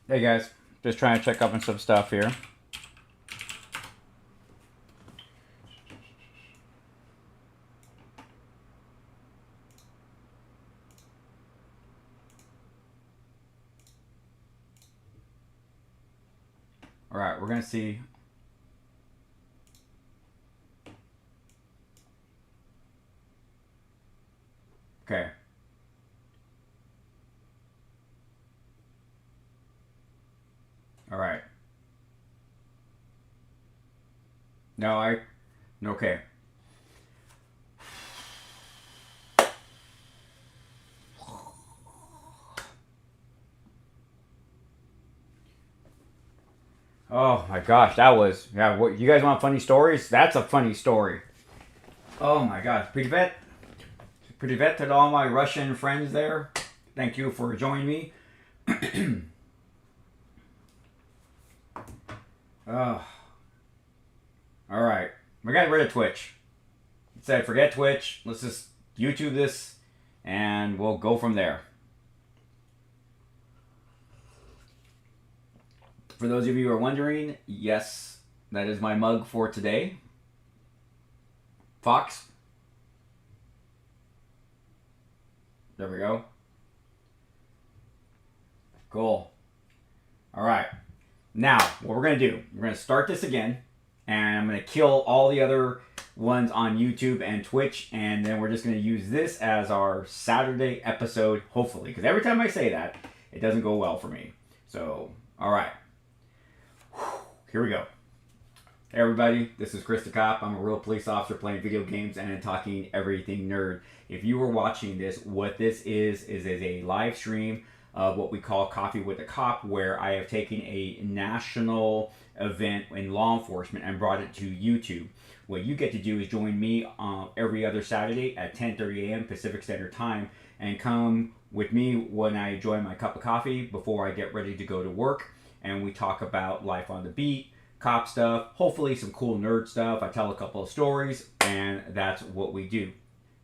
Hey guys, just trying to check up on some stuff here. All right, we're gonna see. Okay. All right. No, I. Okay. Oh my gosh, that was yeah. What you guys want funny stories? That's a funny story. Oh my gosh, pretty vet to all my Russian friends there. Thank you for joining me. Oh, all right. We got rid of Twitch. It said forget Twitch. Let's just YouTube this, and we'll go from there. For those of you who are wondering, yes, that is my mug for today. Fox. There we go. Cool. All right. Now, what we're going to do, we're going to start this again, and I'm going to kill all the other ones on YouTube and Twitch, and then we're just going to use this as our Saturday episode, hopefully, because every time I say that, it doesn't go well for me. So, all right. Here we go. Hey everybody, this is Chris the Cop. I'm a real police officer playing video games and talking everything nerd. If you were watching this, what this is a live stream of what we call Coffee with the Cop, where I have taken a national event in law enforcement and brought it to YouTube. What you get to do is join me every other Saturday at 10:30 a.m. Pacific Standard Time and come with me when I enjoy my cup of coffee before I get ready to go to work, and we talk about life on the beat, cop stuff, hopefully some cool nerd stuff. I tell a couple of stories, and that's what we do.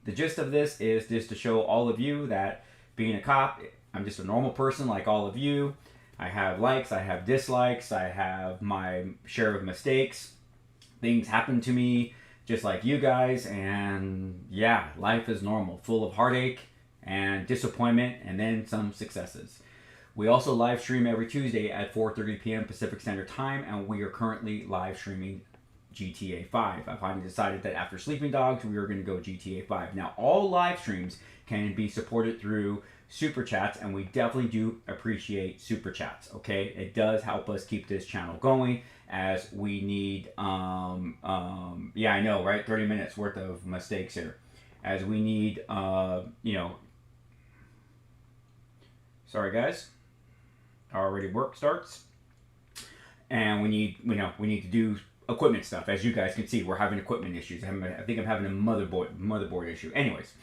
The gist of this is just to show all of you that being a cop, I'm just a normal person like all of you. I have likes, I have dislikes, I have my share of mistakes. Things happen to me just like you guys, and yeah, life is normal, full of heartache and disappointment, and then some successes. We also live stream every Tuesday at 4:30 p.m. Pacific Standard Time, and we are currently live streaming GTA 5. I finally decided that after Sleeping Dogs, we were going to go GTA 5. Now, all live streams can be supported through super chats, and we definitely do appreciate super chats. Okay, it does help us keep this channel going, as we need. Yeah, I know, right? 30 minutes worth of mistakes here, as we need. Sorry, guys. Already work starts, and we need to do equipment stuff. As you guys can see, we're having equipment issues. I think I'm having a motherboard issue. Anyways,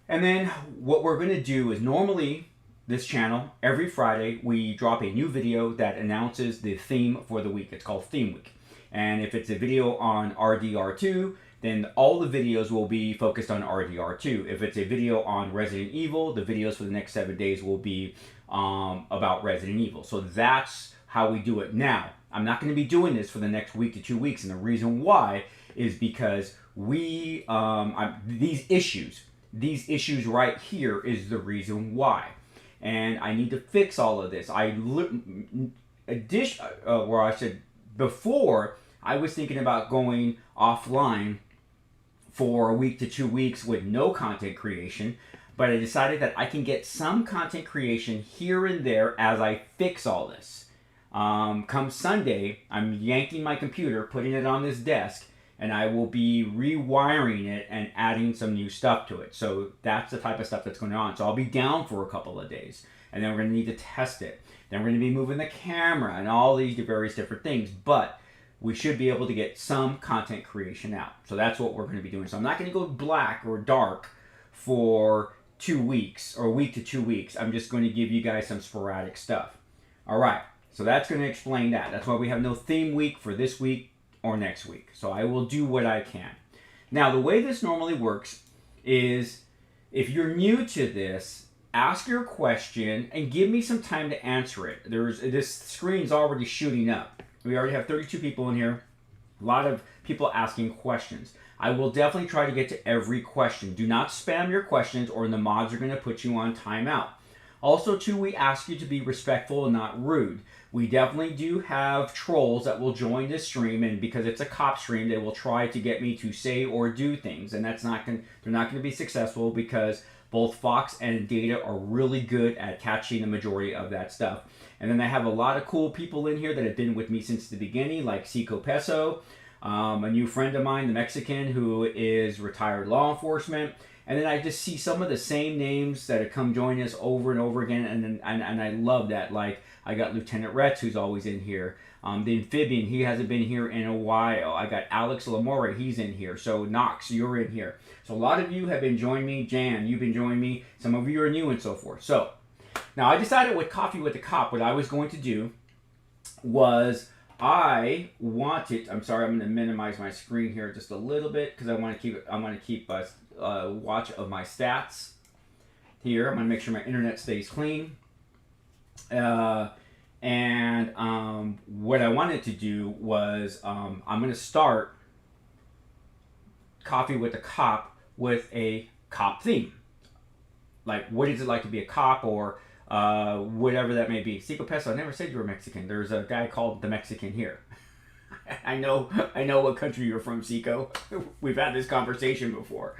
and then what we're going to do is, normally this channel, every Friday we drop a new video that announces the theme for the week. It's called Theme Week, and if it's a video on RDR2, then all the videos will be focused on RDR2. If it's a video on Resident Evil, the videos for the next 7 days will be about Resident Evil. So that's how we do it. Now, I'm not going to be doing this for the next week to 2 weeks, and the reason why is because these issues right here is the reason why, and I need to fix all of this. Where I said before, I was thinking about going offline for a week to 2 weeks with no content creation, but I decided that I can get some content creation here and there as I fix all this. Come Sunday, I'm yanking my computer, putting it on this desk, and I will be rewiring it and adding some new stuff to it. So that's the type of stuff that's going on. So I'll be down for a couple of days, and then we're going to need to test it. Then we're going to be moving the camera and all these various different things, but we should be able to get some content creation out. So that's what we're going to be doing. So I'm not going to go black or dark for 2 weeks or a week to 2 weeks. I'm just going to give you guys some sporadic stuff. All right. So that's going to explain that. That's why we have no theme week for this week or next week. So I will do what I can. Now, the way this normally works is, if you're new to this, ask your question and give me some time to answer it. This screen's already shooting up. We already have 32 people in here. A lot of people asking questions. I will definitely try to get to every question. Do not spam your questions or the mods are going to put you on timeout. Also, too, we ask you to be respectful and not rude. We definitely do have trolls that will join this stream, and because it's a cop stream, they will try to get me to say or do things, and they're not going to be successful because both Fox and Data are really good at catching the majority of that stuff. And then I have a lot of cool people in here that have been with me since the beginning, like Cico Peso, a new friend of mine, the Mexican, who is retired law enforcement. And then I just see some of the same names that have come join us over and over again, and I love that. Like, I got Lieutenant Retz, who's always in here. The Amphibian, he hasn't been here in a while. I got Alex Lamore, he's in here. So Knox, you're in here. So a lot of you have been joining me. Jan, you've been joining me. Some of you are new and so forth. So now I decided with Coffee with the Cop, what I was going to do was I'm sorry, I'm going to minimize my screen here just a little bit because I want to keep watch of my stats here. I'm going to make sure my internet stays clean. What I wanted to do was I'm going to start Coffee with the Cop with a cop theme. Like, what is it like to be a cop, or whatever that may be. Cico Peso, I never said you were Mexican. There's a guy called the Mexican here. I know what country you're from, Cico. We've had this conversation before.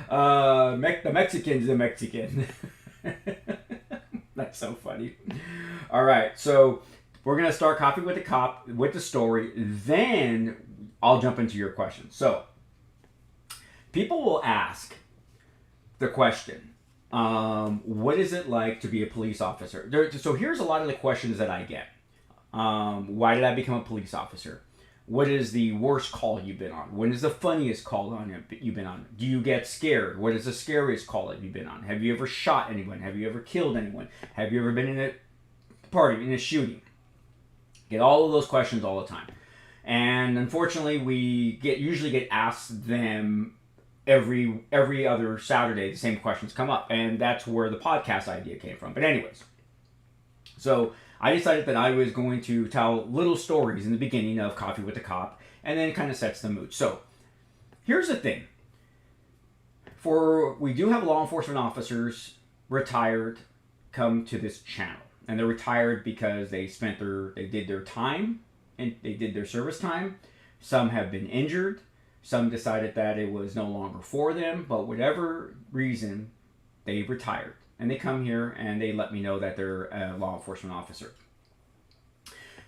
The Mexican's the Mexican. That's so funny. All right, so we're going to start Coffee with the Cop with the story. Then I'll jump into your questions. So people will ask the question, what is it like to be a police officer? So here's a lot of the questions that I get. Why did I become a police officer? What is the worst call you've been on? When is the funniest call you've been on? Do you get scared? What is the scariest call that you've been on? Have you ever shot anyone? Have you ever killed anyone? Have you ever been in a party, in a shooting? Get all of those questions all the time. And unfortunately, we usually get asked them every other Saturday. The same questions come up. And that's where the podcast idea came from. But anyways, so I decided that I was going to tell little stories in the beginning of Coffee with the Cop, and then it kind of sets the mood. So here's the thing. We do have law enforcement officers retired come to this channel. And they're retired because they did their time, and they did their service time. Some have been injured. Some decided that it was no longer for them, but whatever reason, they retired. And they come here and they let me know that they're a law enforcement officer.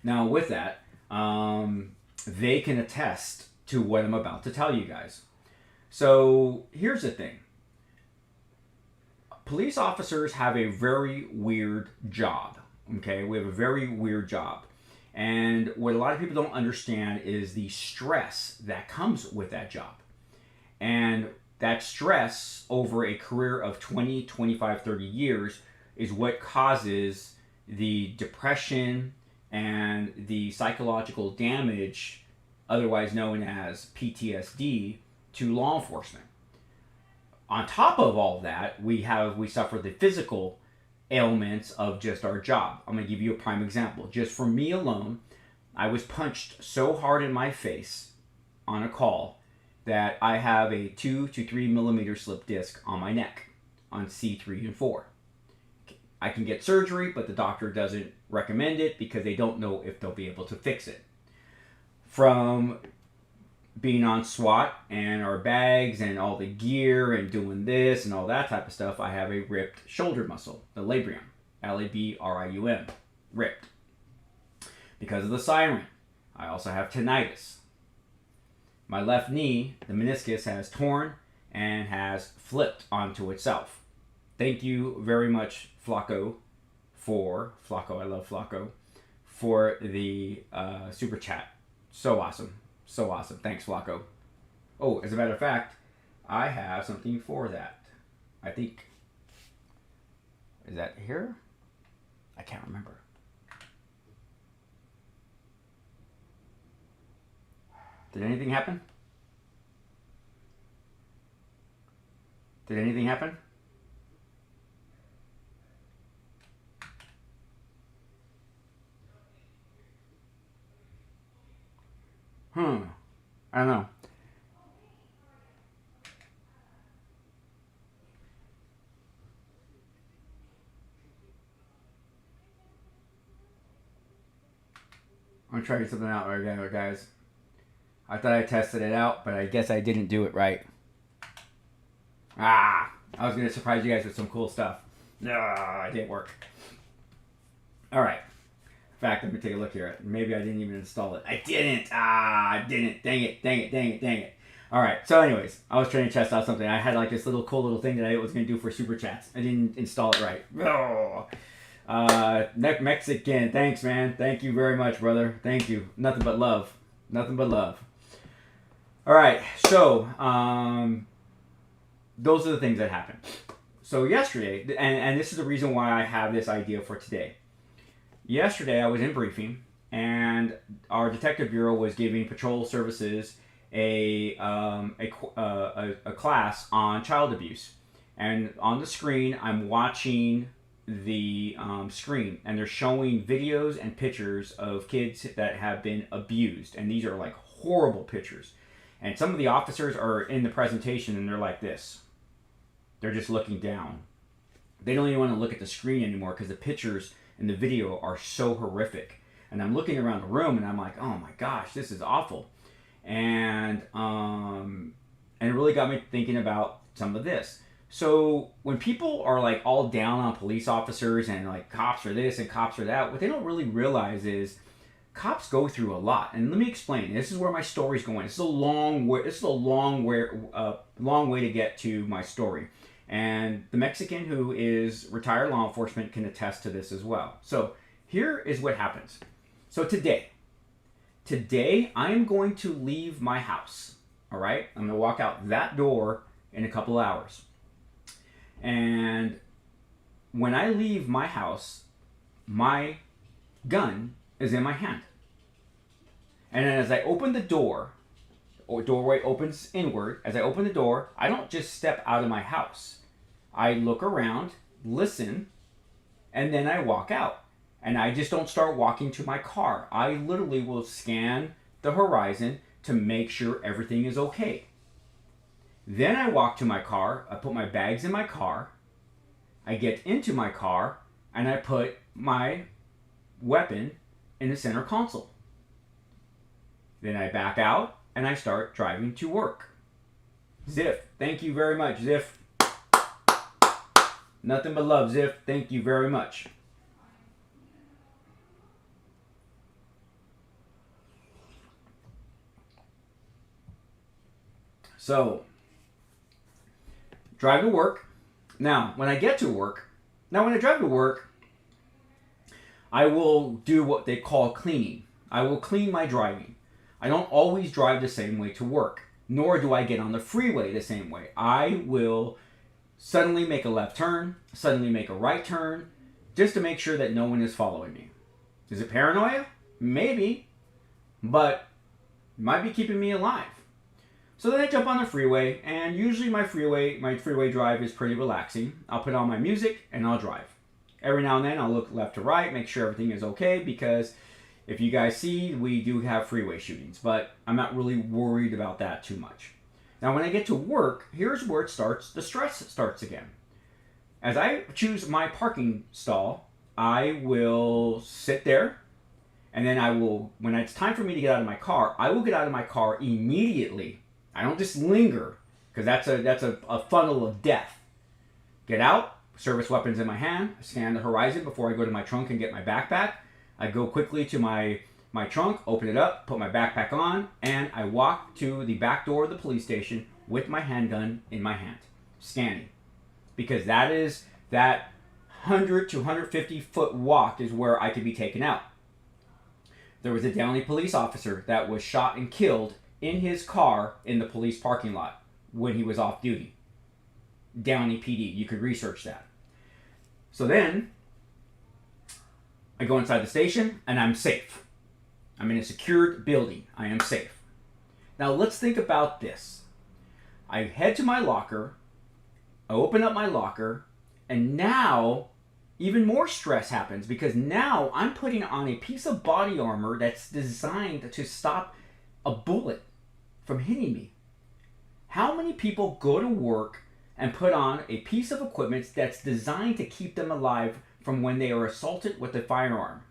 Now with that, they can attest to what I'm about to tell you guys. So here's the thing. Police officers have a very weird job. Okay, we have a very weird job. And what a lot of people don't understand is the stress that comes with that job. And that stress over a career of 20, 25, 30 years is what causes the depression and the psychological damage, otherwise known as PTSD, to law enforcement. On top of all that, we suffer the physical ailments of just our job. I'm going to give you a prime example. Just for me alone, I was punched so hard in my face on a call that I have a 2 to 3 millimeter slip disc on my neck on C3 and 4. I can get surgery, but the doctor doesn't recommend it because they don't know if they'll be able to fix it. From being on SWAT and our bags and all the gear and doing this and all that type of stuff, I have a ripped shoulder muscle, the labrium, L-A-B-R-I-U-M, ripped. Because of the siren, I also have tinnitus. My left knee, the meniscus, has torn and has flipped onto itself. Thank you very much, Flacco, I love Flacco, for the super chat. So awesome. So awesome. Thanks, Flacco. Oh, as a matter of fact, I have something for that. I think. Is that here? I can't remember. Did anything happen? Did anything happen? I don't know. I'm trying something out right now, guys. I thought I tested it out, but I guess I didn't do it right. I was going to surprise you guys with some cool stuff. No, it didn't work. All right. In fact, let me take a look here. Maybe I didn't even install it. I didn't. I didn't. Dang it. All right. So anyways, I was trying to test out something. I had like this little cool little thing that I was going to do for Super Chats. I didn't install it right. Mexican. Thanks, man. Thank you very much, brother. Thank you. Nothing but love. Nothing but love. All right. So, those are the things that happened. So yesterday, and this is the reason why I have this idea for today. Yesterday, I was in briefing, and our detective bureau was giving patrol services a class on child abuse. And on the screen, I'm watching the screen, and they're showing videos and pictures of kids that have been abused. And these are like horrible pictures. And some of the officers are in the presentation, and they're like this. They're just looking down. They don't even want to look at the screen anymore because the pictures and the video are so horrific. And I'm looking around the room and I'm like, oh my gosh, this is awful. And it really got me thinking about some of this. So when people are like all down on police officers and like cops are this and cops are that, what they don't really realize is cops go through a lot. And let me explain. This is where my story's going. This is a long way to get to my story. And the Mexican who is retired law enforcement can attest to this as well. So here is what happens. So today I am going to leave my house. All right. I'm going to walk out that door in a couple hours. And when I leave my house, my gun is in my hand. And then as I open the door, or doorway opens inward, as I open the door, I don't just step out of my house. I look around, listen, and then I walk out. And I just don't start walking to my car. I literally will scan the horizon to make sure everything is okay. Then I walk to my car, I put my bags in my car, I get into my car, and I put my weapon in the center console. Then I back out and I start driving to work. Ziff, thank you very much, Ziff. Nothing but love, Ziff. Thank you very much. So, drive to work. Now, when I drive to work, I will do what they call cleaning. I will clean my driving. I don't always drive the same way to work, nor do I get on the freeway the same way. I will suddenly make a left turn, suddenly make a right turn, just to make sure that no one is following me. Is it paranoia? Maybe, but it might be keeping me alive. So then I jump on the freeway, and usually my freeway drive is pretty relaxing. I'll put on my music and I'll drive. Every now and then I'll look left to right, make sure everything is okay, because if you guys see, we do have freeway shootings, but I'm not really worried about that too much. Now when I get to work, here's where it starts, the stress starts again. As I choose my parking stall, I will sit there, and then when it's time for me to get out of my car, I will get out of my car immediately. I don't just linger, because that's a funnel of death. Get out, service weapons in my hand, scan the horizon before I go to my trunk and get my backpack. I go quickly to my trunk, open it up, put my backpack on, and I walk to the back door of the police station with my handgun in my hand, scanning. Because that 100 to 150 foot walk is where I could be taken out. There was a Downey police officer that was shot and killed in his car in the police parking lot when he was off duty. Downey PD, you could research that. So then, I go inside the station and I'm safe. I'm in a secured building. I am safe. Now let's think about this. I head to my locker, I open up my locker, and now even more stress happens, because now I'm putting on a piece of body armor that's designed to stop a bullet from hitting me? How many people go to work and put on a piece of equipment that's designed to keep them alive from when they are assaulted with a firearm?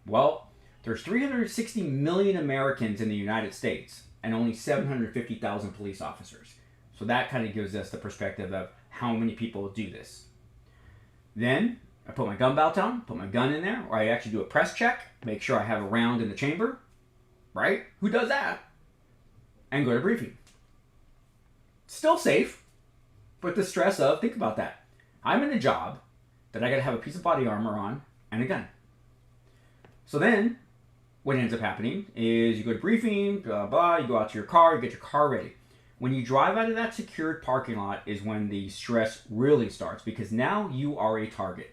Well, there's 360 million Americans in the United States and only 750,000 police officers. So that kind of gives us the perspective of how many people do this. Then I put my gun belt on, put my gun in there, or I actually do a press check, make sure I have a round in the chamber, right? Who does that? And go to briefing. Still safe, but the stress of, think about that. I'm in a job that I gotta have a piece of body armor on and a gun. So then, what ends up happening is you go to briefing, blah, blah, you go out to your car, you get your car ready. When you drive out of that secured parking lot is when the stress really starts, because now you are a target.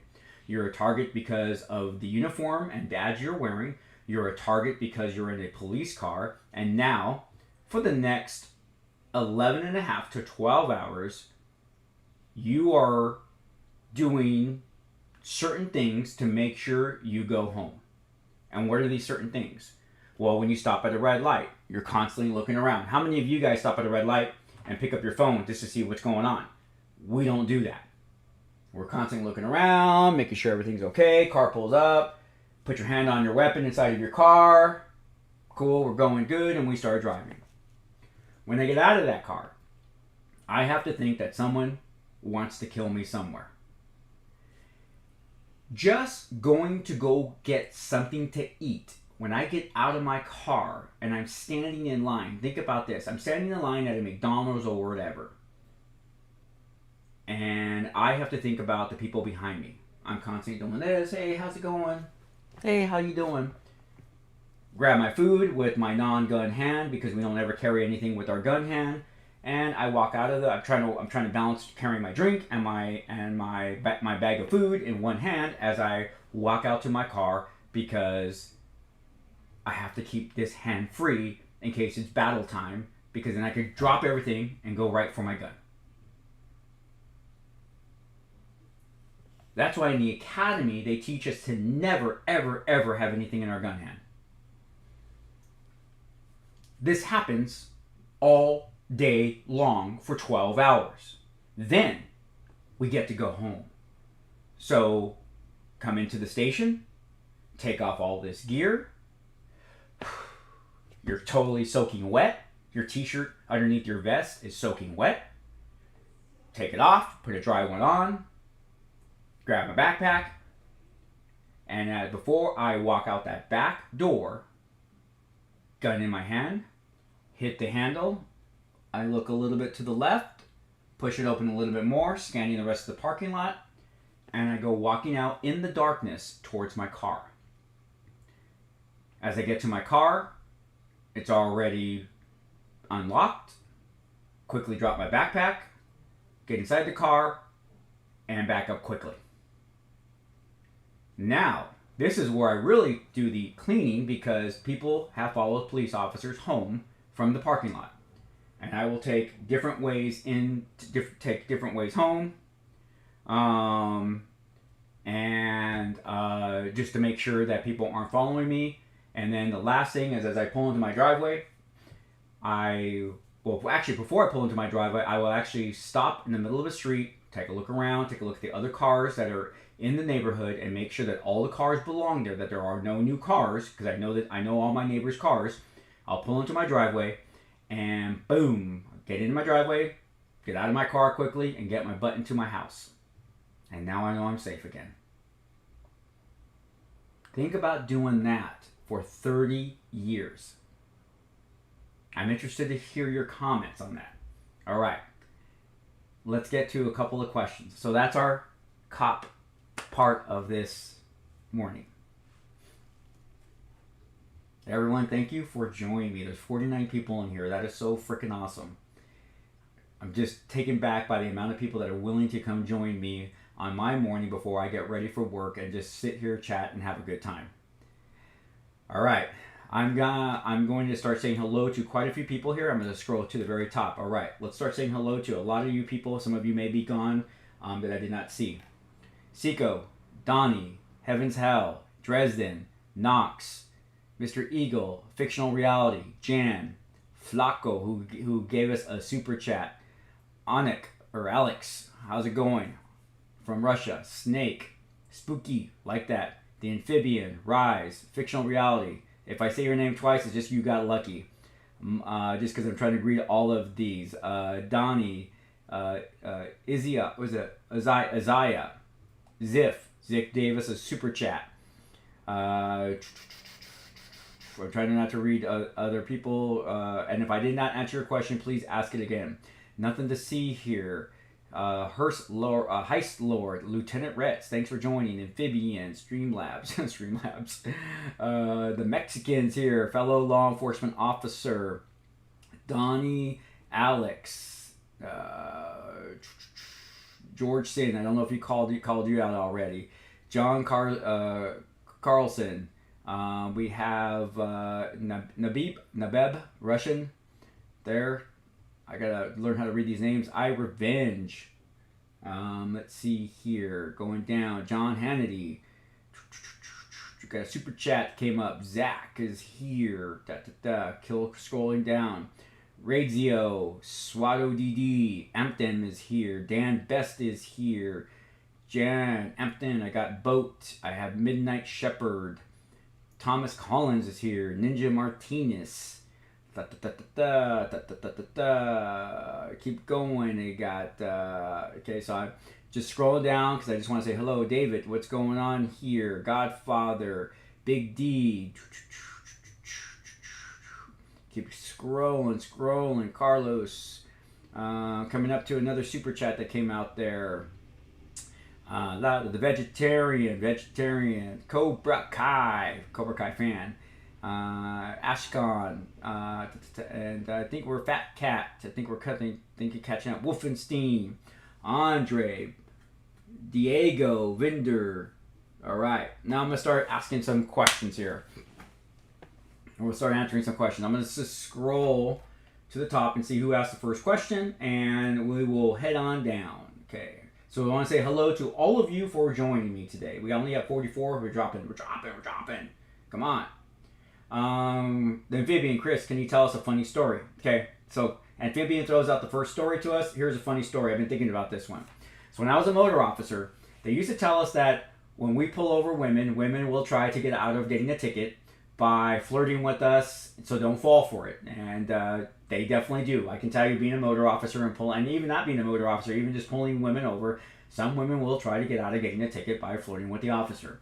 You're a target because of the uniform and badge you're wearing. You're a target because you're in a police car. And now, for the next 11 and a half to 12 hours, you are doing certain things to make sure you go home. And what are these certain things? Well, when you stop at a red light, you're constantly looking around. How many of you guys stop at a red light and pick up your phone just to see what's going on? We don't do that. We're constantly looking around, making sure everything's okay. Car pulls up, put your hand on your weapon inside of your car. Cool, we're going good, and we start driving. When I get out of that car, I have to think that someone wants to kill me somewhere. Just going to go get something to eat. When I get out of my car and I'm standing in line, think about this. I'm standing in line at a McDonald's or whatever. And I have to think about the people behind me. I'm constantly doing this. Hey, how's it going? Hey, how you doing? Grab my food with my non-gun hand because we don't ever carry anything with our gun hand. And I walk out of the. I'm trying to balance carrying my drink and my bag of food in one hand as I walk out to my car because I have to keep this hand free in case it's battle time, because then I could drop everything and go right for my gun. That's why in the academy they teach us to never, ever, ever have anything in our gun hand. This happens all day long for 12 hours. Then we get to go home. So come into the station, take off all this gear. You're totally soaking wet. Your t-shirt underneath your vest is soaking wet. Take it off, put a dry one on, grab my backpack, and before I walk out that back door, gun in my hand, hit the handle, I look a little bit to the left, push it open a little bit more, scanning the rest of the parking lot, and I go walking out in the darkness towards my car. As I get to my car, it's already unlocked. Quickly drop my backpack, get inside the car, and back up quickly. Now, this is where I really do the cleaning, because people have followed police officers home from the parking lot. And I will take different ways take different ways home. Just to make sure that people aren't following me. And then the last thing is, as I pull into my driveway, before I pull into my driveway, I will actually stop in the middle of the street, take a look around, take a look at the other cars that are in the neighborhood, and make sure that all the cars belong there, that there are no new cars, because I know all my neighbors' cars. I'll pull into my driveway, and boom, get into my driveway, get out of my car quickly, and get my butt into my house. And now I know I'm safe again. Think about doing that for 30 years. I'm interested to hear your comments on that. All right. Let's get to a couple of questions. So that's our cop part of this morning. Everyone, thank you for joining me. There's 49 people in here. That is so freaking awesome. I'm just taken back by the amount of people that are willing to come join me on my morning before I get ready for work and just sit here, chat, and have a good time. All right. I'm going to start saying hello to quite a few people here. I'm going to scroll to the very top. All right. Let's start saying hello to a lot of you people. Some of you may be gone that I did not see. Seiko, Donnie, Heaven's Hell, Dresden, Knox, Mr. Eagle, Fictional Reality, Jan, Flaco, who gave us a super chat, Anik, or Alex, how's it going? From Russia, Snake, Spooky, like that, The Amphibian, Rise, Fictional Reality. If I say your name twice, it's just you got lucky. Just because I'm trying to read all of these. Donnie, Izia, was it Isaiah, Ziff gave us a super chat. I'm trying not to read other people. And if I did not answer your question, please ask it again. Nothing to see here. Heist Lord, Lieutenant Retz, thanks for joining. Amphibian, Streamlabs, Streamlabs. The Mexicans here, fellow law enforcement officer, Donnie, Alex, George Sin. I don't know if he called you out already. John Carlson. We have Nabeb, Russian. There. I gotta learn how to read these names. I Revenge. Let's see here. Going down. John Hannity. Got a super chat came up. Zach is here. Kill scrolling down. Radzio. Swado DD. Ampton is here. Dan Best is here. Jan Ampton. I got Boat. I have Midnight Shepherd. Thomas Collins is here. Ninja Martinez. Keep going. They got okay, so I just scroll down because I just want to say hello, David. What's going on here? Godfather, Big D. Keep scrolling. Carlos, coming up to another super chat that came out there. The vegetarian, Cobra Kai fan. Ashkan, and I think we're Fat Cat. I think we're catching up. Wolfenstein, Andre, Diego, Vinder. All right, now I'm gonna start asking some questions here. We'll start answering some questions. I'm gonna just scroll to the top and see who asked the first question, and we will head on down. Okay. So I want to say hello to all of you for joining me today. We only have 44. We're dropping. Come on. The Amphibian, Chris, can you tell us a funny story? Okay, so Amphibian throws out the first story to us. Here's a funny story. I've been thinking about this one. So when I was a motor officer, they used to tell us that when we pull over women will try to get out of getting a ticket by flirting with us, so don't fall for it. And they definitely do. I can tell you, being a motor officer and even not being a motor officer, even just pulling women over, some women will try to get out of getting a ticket by flirting with the officer.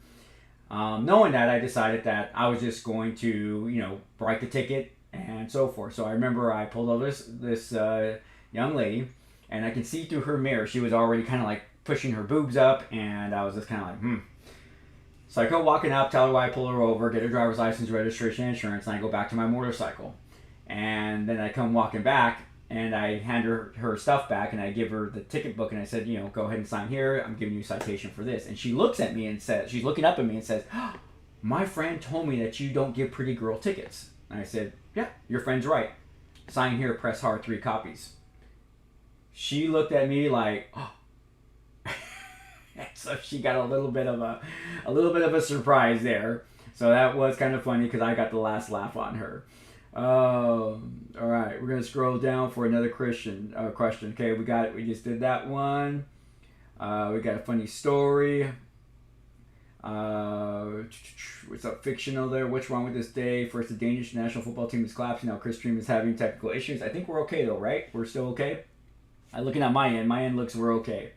Knowing that, I decided that I was just going to, write the ticket and so forth. So I remember I pulled over this young lady, and I could see through her mirror she was already kind of like pushing her boobs up, and I was just kind of like, So I go walking up, tell her why I pull her over, get her driver's license, registration, insurance, and I go back to my motorcycle. And then I come walking back, and I hand her stuff back, and I give her the ticket book, and I said, go ahead and sign here. I'm giving you a citation for this. And she looks at me and says, she's looking up at me and says, my friend told me that you don't give pretty girl tickets. And I said, yeah, your friend's right. Sign here, press hard, 3 copies. She looked at me like, so she got a little bit of a surprise there. So that was kind of funny because I got the last laugh on her. All right, we're gonna scroll down for another question. Okay, we just did that one. We got a funny story. What's up, fictional there? What's wrong with this day? First, the Danish national football team is collapsing. Now Chris Stream is having technical issues. I think we're okay though, right? We're still okay. Looking at my end looks we're okay.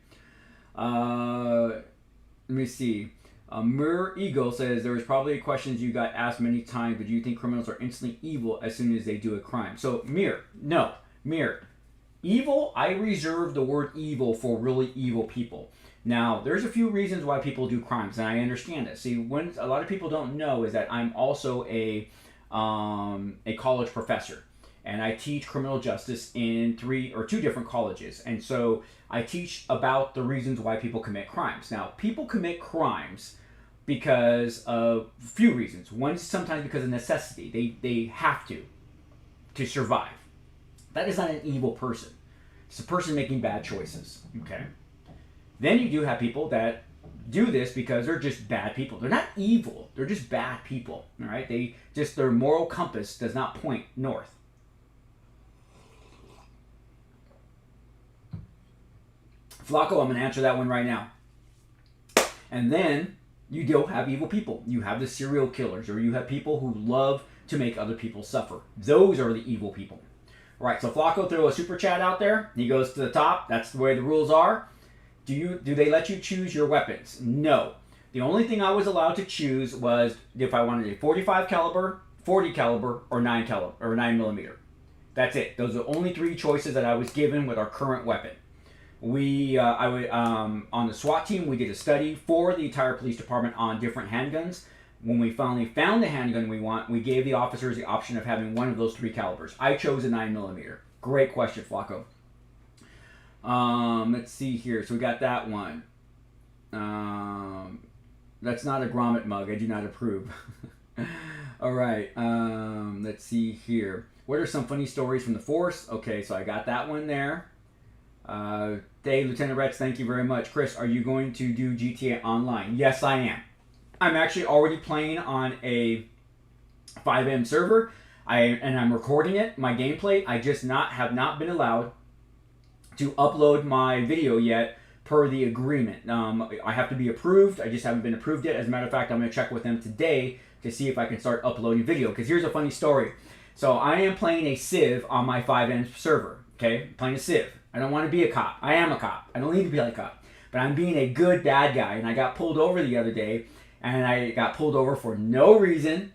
Let me see. Mir Eagle says there was probably questions you got asked many times, but do you think criminals are instantly evil as soon as they do a crime? So Mir, evil, I reserve the word evil for really evil people. Now, there's a few reasons why people do crimes, and I understand it. See, when a lot of people don't know is that I'm also a college professor, and I teach criminal justice in 2 different colleges, and so I teach about the reasons why people commit crimes. Now, people commit crimes because of a few reasons. One, sometimes because of necessity. They have to survive. That is not an evil person. It's a person making bad choices. Okay. Then you do have people that do this because they're just bad people. They're not evil. They're just bad people. All right. Their moral compass does not point north. Flacco, I'm going to answer that one right now. And then you don't have evil people. You have the serial killers, or you have people who love to make other people suffer. Those are the evil people. All right, so Flacco threw a super chat out there. He goes to the top. That's the way the rules are. Do they let you choose your weapons? No. The only thing I was allowed to choose was if I wanted a 45 caliber, 40 caliber, or 9 millimeter. That's it. Those are the only 3 choices that I was given with our current weapon. On the SWAT team, we did a study for the entire police department on different handguns. When we finally found the handgun we gave the officers the option of having one of those 3 calibers. I chose a 9 millimeter. Great question, Flacco. Let's see here. So we got that one. That's not a grommet mug. I do not approve. All right. Let's see here. What are some funny stories from the force? Okay, so I got that one there. Dave, Lieutenant Rex, thank you very much. Chris, are you going to do GTA Online? Yes, I am. I'm actually already playing on a 5M server, and I'm recording it, my gameplay. I just have not been allowed to upload my video yet per the agreement. I have to be approved. I just haven't been approved yet. As a matter of fact, I'm going to check with them today to see if I can start uploading video. Because here's a funny story. So I am playing a Civ on my 5M server. Okay, playing a Civ. I don't want to be a cop. I am a cop. I don't need to be like a cop. But I'm being a good bad guy. And I got pulled over the other day. And I got pulled over for no reason.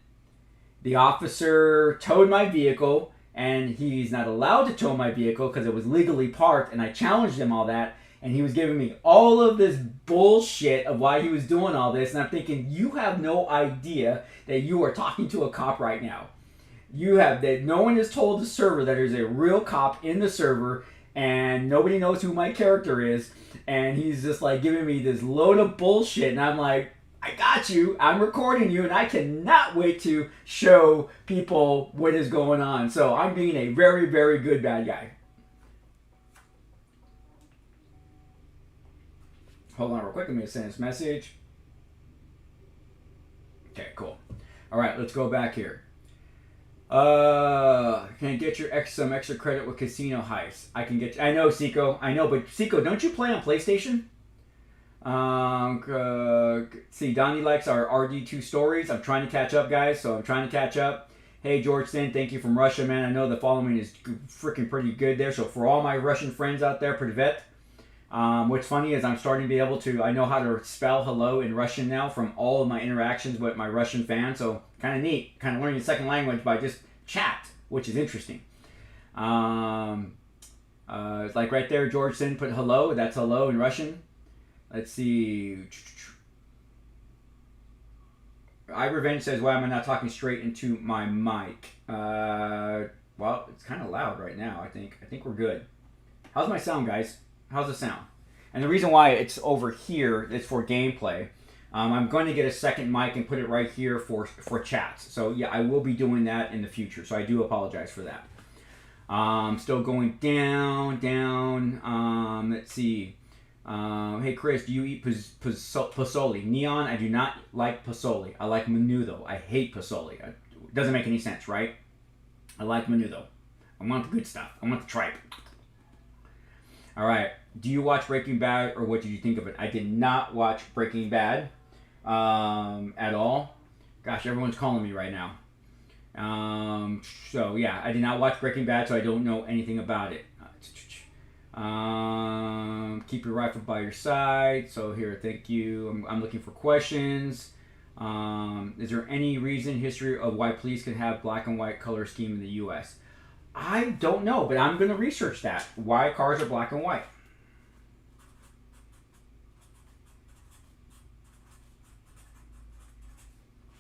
The officer towed my vehicle. And he's not allowed to tow my vehicle because it was legally parked. And I challenged him all that. And he was giving me all of this bullshit of why he was doing all this. And I'm thinking, you have no idea that you are talking to a cop right now. You have that. No one has told the server that there's a real cop in the server. And nobody knows who my character is. And he's just like giving me this load of bullshit. And I'm like, I got you. I'm recording you. And I cannot wait to show people what is going on. So I'm being a very, very good bad guy. Hold on real quick. I'm going to send this message. Okay, cool. All right, let's go back here. Can I get some extra credit with casino heists? I can get. I know, Seiko. I know, but Seiko, don't you play on PlayStation? See, Donnie likes our RD2 stories. I'm trying to catch up, guys. So I'm trying to catch up. Hey, George Sin, thank you from Russia, man. I know the following is freaking pretty good there. So for all my Russian friends out there, privet. What's funny is I'm starting to be able to. I know how to spell hello in Russian now from all of my interactions with my Russian fans. So kind of neat. Kind of learning a second language by just chat, which is interesting. Like right there, George Sin put hello. That's hello in Russian. Let's see. iRevenge says, why am I not talking straight into my mic? Well, it's kind of loud right now, I think. I think we're good. How's my sound, guys? How's the sound? And the reason why it's over here is for gameplay. I'm going to get a second mic and put it right here for chats. So yeah, I will be doing that in the future. So I do apologize for that. Still going down. Let's see. Hey Chris, do you eat pozole? Neon, I do not like pozole. I like menudo. I hate pozole. It doesn't make any sense, right? I like menudo. I want the good stuff. I want the tripe. All right. Do you watch Breaking Bad, or what did you think of it? I did not watch Breaking Bad at all. Gosh, everyone's calling me right now. So yeah, I did not watch Breaking Bad, so I don't know anything about it. Keep your rifle by your side. So here, thank you. I'm looking for questions. Is there any history of why police can have black and white color scheme in the U.S.? I don't know, but I'm going to research that. Why cars are black and white.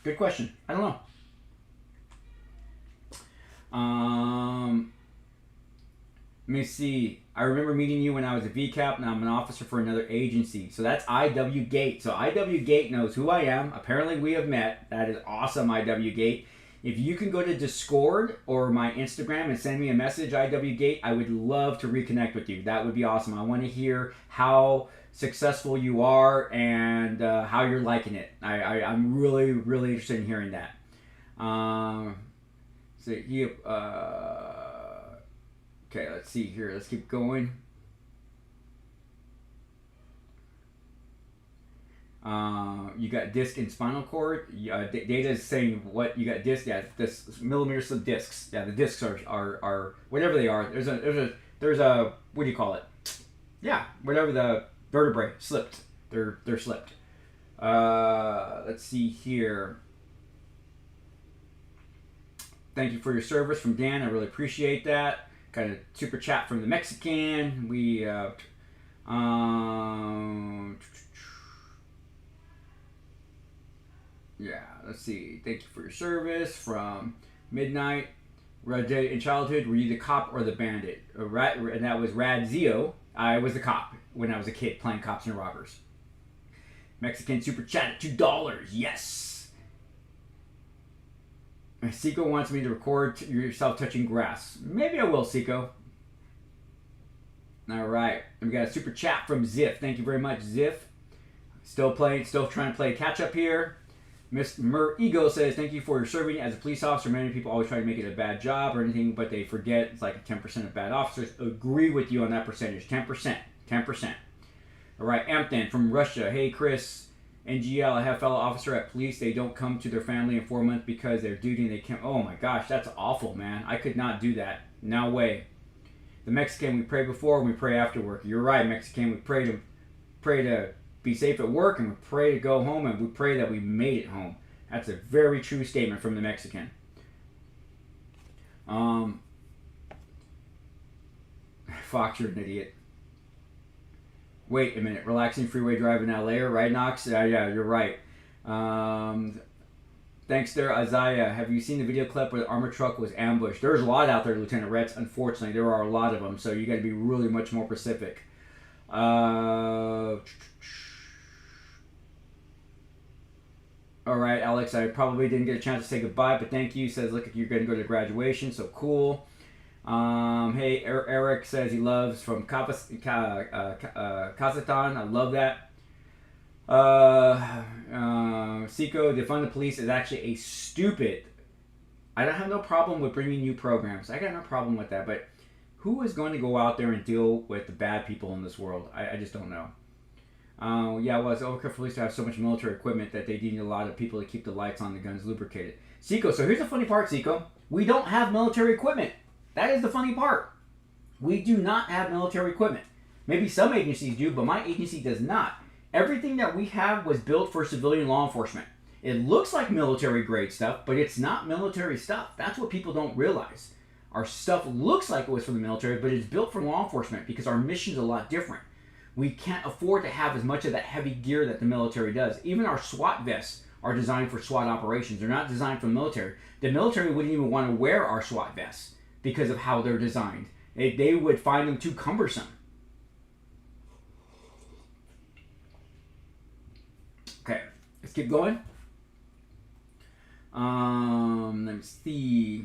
Good question. I don't know. Let me see. I remember meeting you when I was a VCAP, and I'm an officer for another agency. So that's IW Gate. So IW Gate knows who I am. Apparently we have met. That is awesome, IW Gate. If you can go to Discord or my Instagram and send me a message, IW Gate, I would love to reconnect with you. That would be awesome. I want to hear how successful you are and how you're liking it. I'm really, really interested in hearing that. So he, okay, let's see here. Let's keep going. You got disc and spinal cord. Data is saying what you got disc. Yeah, this millimeter slip discs. Yeah, the discs are whatever they are. There's a what do you call it? Yeah, whatever the vertebrae slipped. They're slipped. Let's see here. Thank you for your service from Dan. I really appreciate that. Got a super chat from the Mexican. Yeah, let's see. Thank you for your service from Midnight. In childhood, were you the cop or the bandit? And that was Radzio. I was the cop when I was a kid playing cops and robbers. Mexican super chat at $2. Yes. Seiko wants me to record yourself touching grass. Maybe I will, Seiko. All right. And we got a super chat from Ziff. Thank you very much, Ziff. Still trying to play catch up here. Miss Ego says, thank you for serving as a police officer. Many people always try to make it a bad job or anything, but they forget it's like 10% of bad officers. Agree with you on that percentage. 10%. 10%. All right, Ampton from Russia. Hey, Chris. NGL, I have a fellow officer at police. They don't come to their family in 4 months because they're duty and they can't. Oh my gosh, that's awful, man. I could not do that. No way. The Mexican, we pray before and we pray after work. You're right, Mexican. We pray to be safe at work, and we pray to go home, and we pray that we made it home. That's a very true statement from the Mexican. Fox, you're an idiot. Wait a minute. Relaxing freeway drive in LA, right, Knox? Yeah, you're right. Thanks there, Isaiah. Have you seen the video clip where the armored truck was ambushed? There's a lot out there, Lieutenant Retz. Unfortunately, there are a lot of them, so you got to be really much more specific. All right, Alex, I probably didn't get a chance to say goodbye, but thank you. Says, look, you're going to go to graduation, so cool. Hey, Eric says he loves from Kazakhstan. I love that. Seiko, defund the police is actually a stupid. I don't have no problem with bringing new programs. I got no problem with that, but who is going to go out there and deal with the bad people in this world? I just don't know. Yeah, well, it's overkill for police to have so much military equipment that they need a lot of people to keep the lights on the guns lubricated. Seiko, so here's the funny part, Seiko. We don't have military equipment. That is the funny part. We do not have military equipment. Maybe some agencies do, but my agency does not. Everything that we have was built for civilian law enforcement. It looks like military grade stuff, but it's not military stuff. That's what people don't realize. Our stuff looks like it was for the military, but it's built for law enforcement because our mission's a lot different. We can't afford to have as much of that heavy gear that the military does. Even our SWAT vests are designed for SWAT operations. They're not designed for the military. The military wouldn't even want to wear our SWAT vests because of how they're designed. They would find them too cumbersome. Okay, let's keep going. Let me see.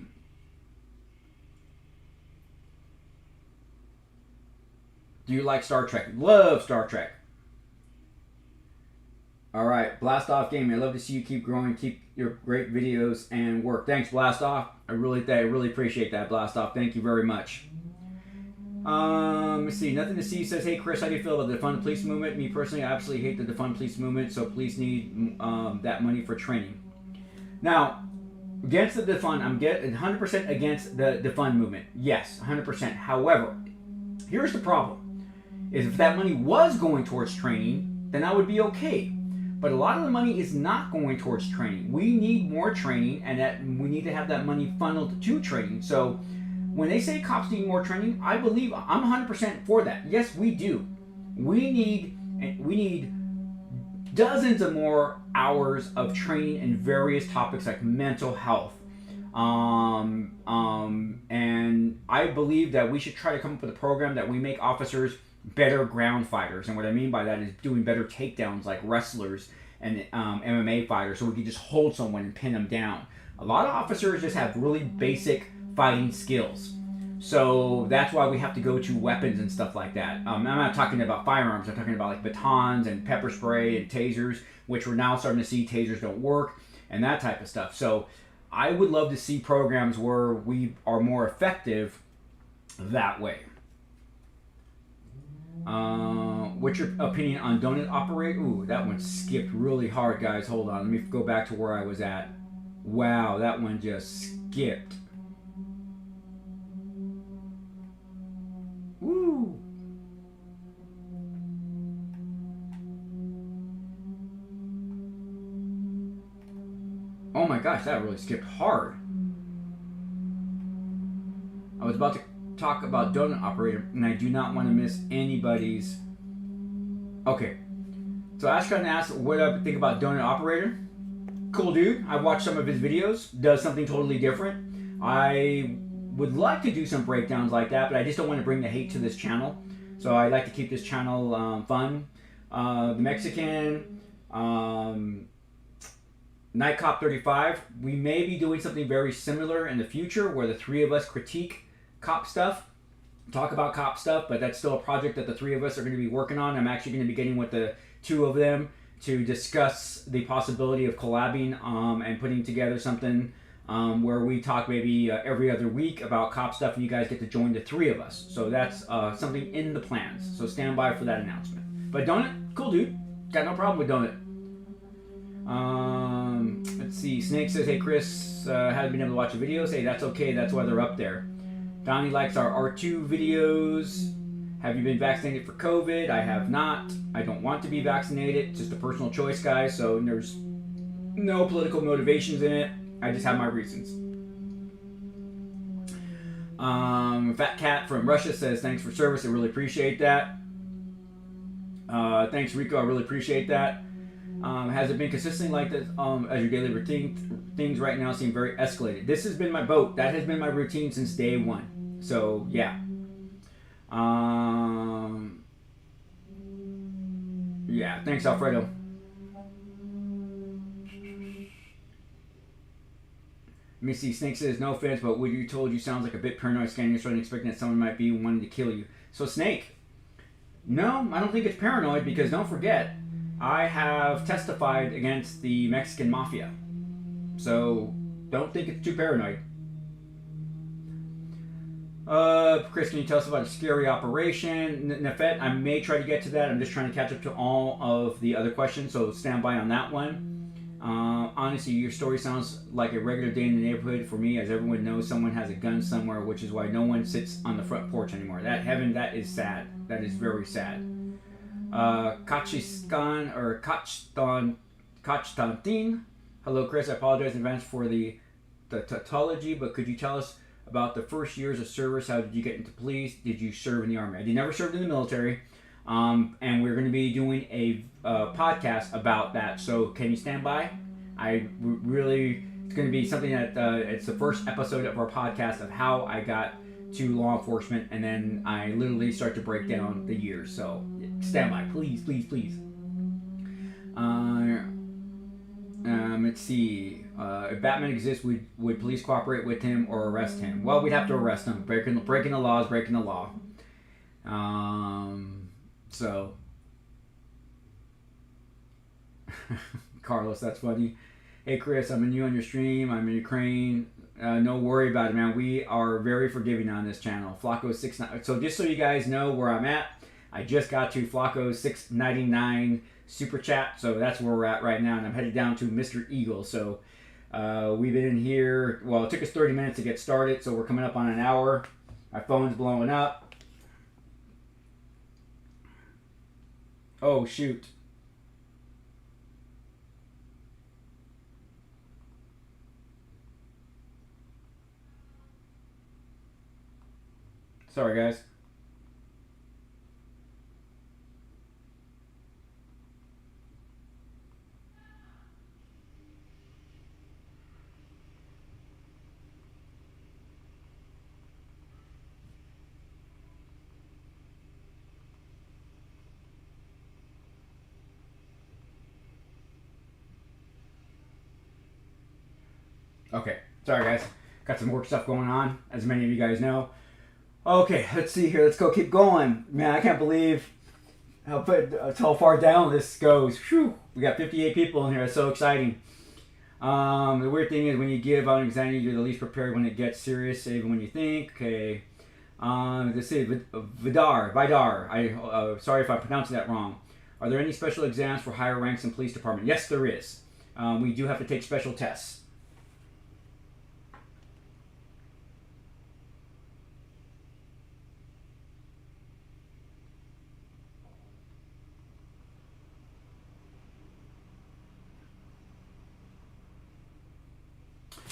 Do you like Star Trek? Love Star Trek. All right, Blast Off Gaming. I love to see you keep growing, keep your great videos and work. Thanks, Blast Off. I really appreciate that, Blast Off. Thank you very much. Let's see. Nothing to see says, hey, Chris, how do you feel about the defund the police movement? Me personally, I absolutely hate the defund police movement, so police need that money for training. Now, against the defund, I'm 100% against the defund movement. Yes, 100%. However, here's the problem. Is if that money was going towards training, then I would be okay. But a lot of the money is not going towards training. We need more training, and that we need to have that money funneled to training. So when they say cops need more training, I believe I'm 100% for that. Yes, we do. We need dozens of more hours of training in various topics like mental health. And I believe that we should try to come up with a program that we make officers better ground fighters. And what I mean by that is doing better takedowns like wrestlers and MMA fighters, so we can just hold someone and pin them down. A lot of officers just have really basic fighting skills. So that's why we have to go to weapons and stuff like that. I'm not talking about firearms. I'm talking about like batons and pepper spray and tasers, which we're now starting to see tasers don't work and that type of stuff. So I would love to see programs where we are more effective that way. What's your opinion on donut operator? Ooh, that one skipped really hard, guys. Hold on. Let me go back to where I was at. Wow, that one just skipped. Woo. Oh my gosh, that really skipped hard. I was about to talk about donut operator, and I do not want to miss anybody's. Okay, so Ashkan asked what I think about donut operator. Cool dude. I watched some of his videos. Does something totally different. I would like to do some breakdowns like that, but I just don't want to bring the hate to this channel. So I like to keep this channel fun. The Mexican Night Cop 35. We may be doing something very similar in the future, where the three of us critique cop stuff, talk about cop stuff, but that's still a project that the three of us are going to be working on. I'm actually going to be getting with the two of them to discuss the possibility of collabing and putting together something where we talk maybe every other week about cop stuff, and you guys get to join the three of us. So that's something in the plans. So stand by for that announcement. But Donut, cool dude. Got no problem with Donut. Let's see. Snake says, hey Chris, haven't been able to watch the videos. Hey, that's okay. That's why they're up there. Donnie likes our R2 videos. Have you been vaccinated for COVID? I have not. I don't want to be vaccinated. Just a personal choice, guys. So there's no political motivations in it. I just have my reasons. Fat Cat from Russia says, thanks for service. I really appreciate that. Thanks, Rico. I really appreciate that. Has it been consistently like this as your daily routine? Things right now seem very escalated. This has been my boat. That has been my routine since day one. So, yeah. Yeah, thanks, Alfredo. Let me see. Snake says, no offense, but what you told you sounds like a bit paranoid, scanning your and expecting that someone might be wanting to kill you. So, Snake, no, I don't think it's paranoid, because don't forget, I have testified against the Mexican mafia. So, don't think it's too paranoid. Chris, can you tell us about a scary operation? Nafet, I may try to get to that. I'm just trying to catch up to all of the other questions, so stand by on that one. Honestly, your story sounds like a regular day in the neighborhood for me, as everyone knows someone has a gun somewhere, which is why no one sits on the front porch anymore. That is sad. That is very sad. Kachistan or Kachtantin. Hello, Chris. I apologize in advance for the tautology, but could you tell us about the first years of service? How did you get into police? Did you serve in the Army? I never served in the military. And we're going to be doing a podcast about that. So can you stand by? It's going to be something that it's the first episode of our podcast of how I got to law enforcement, and then I literally start to break down the years. So stand by, please, please, please. Let's see. If Batman exists, would police cooperate with him or arrest him? Well, we'd have to arrest him. Breaking the law is breaking the law. So, Carlos, that's funny. Hey, Chris, I'm new on your stream. I'm in Ukraine. No worry about it, man. We are very forgiving on this channel. Flacco69. So just so you guys know where I'm at, I just got to Flacco699 super chat. So that's where we're at right now. And I'm headed down to Mr. Eagle. So we've been in here. Well, it took us 30 minutes to get started. So we're coming up on an hour. My phone's blowing up. Oh, shoot. Sorry, guys. Okay, sorry guys. Got some work stuff going on, as many of you guys know. Okay, let's see here. Let's go. Keep going. Man, I can't believe how far down this goes. Whew. We got 58 people in here. It's so exciting. The weird thing is when you give out anxiety, you're the least prepared when it gets serious, even when you think. Okay. Let's see. Vidar. Sorry if I'm pronouncing that wrong. Are there any special exams for higher ranks in police department? Yes, there is. We do have to take special tests.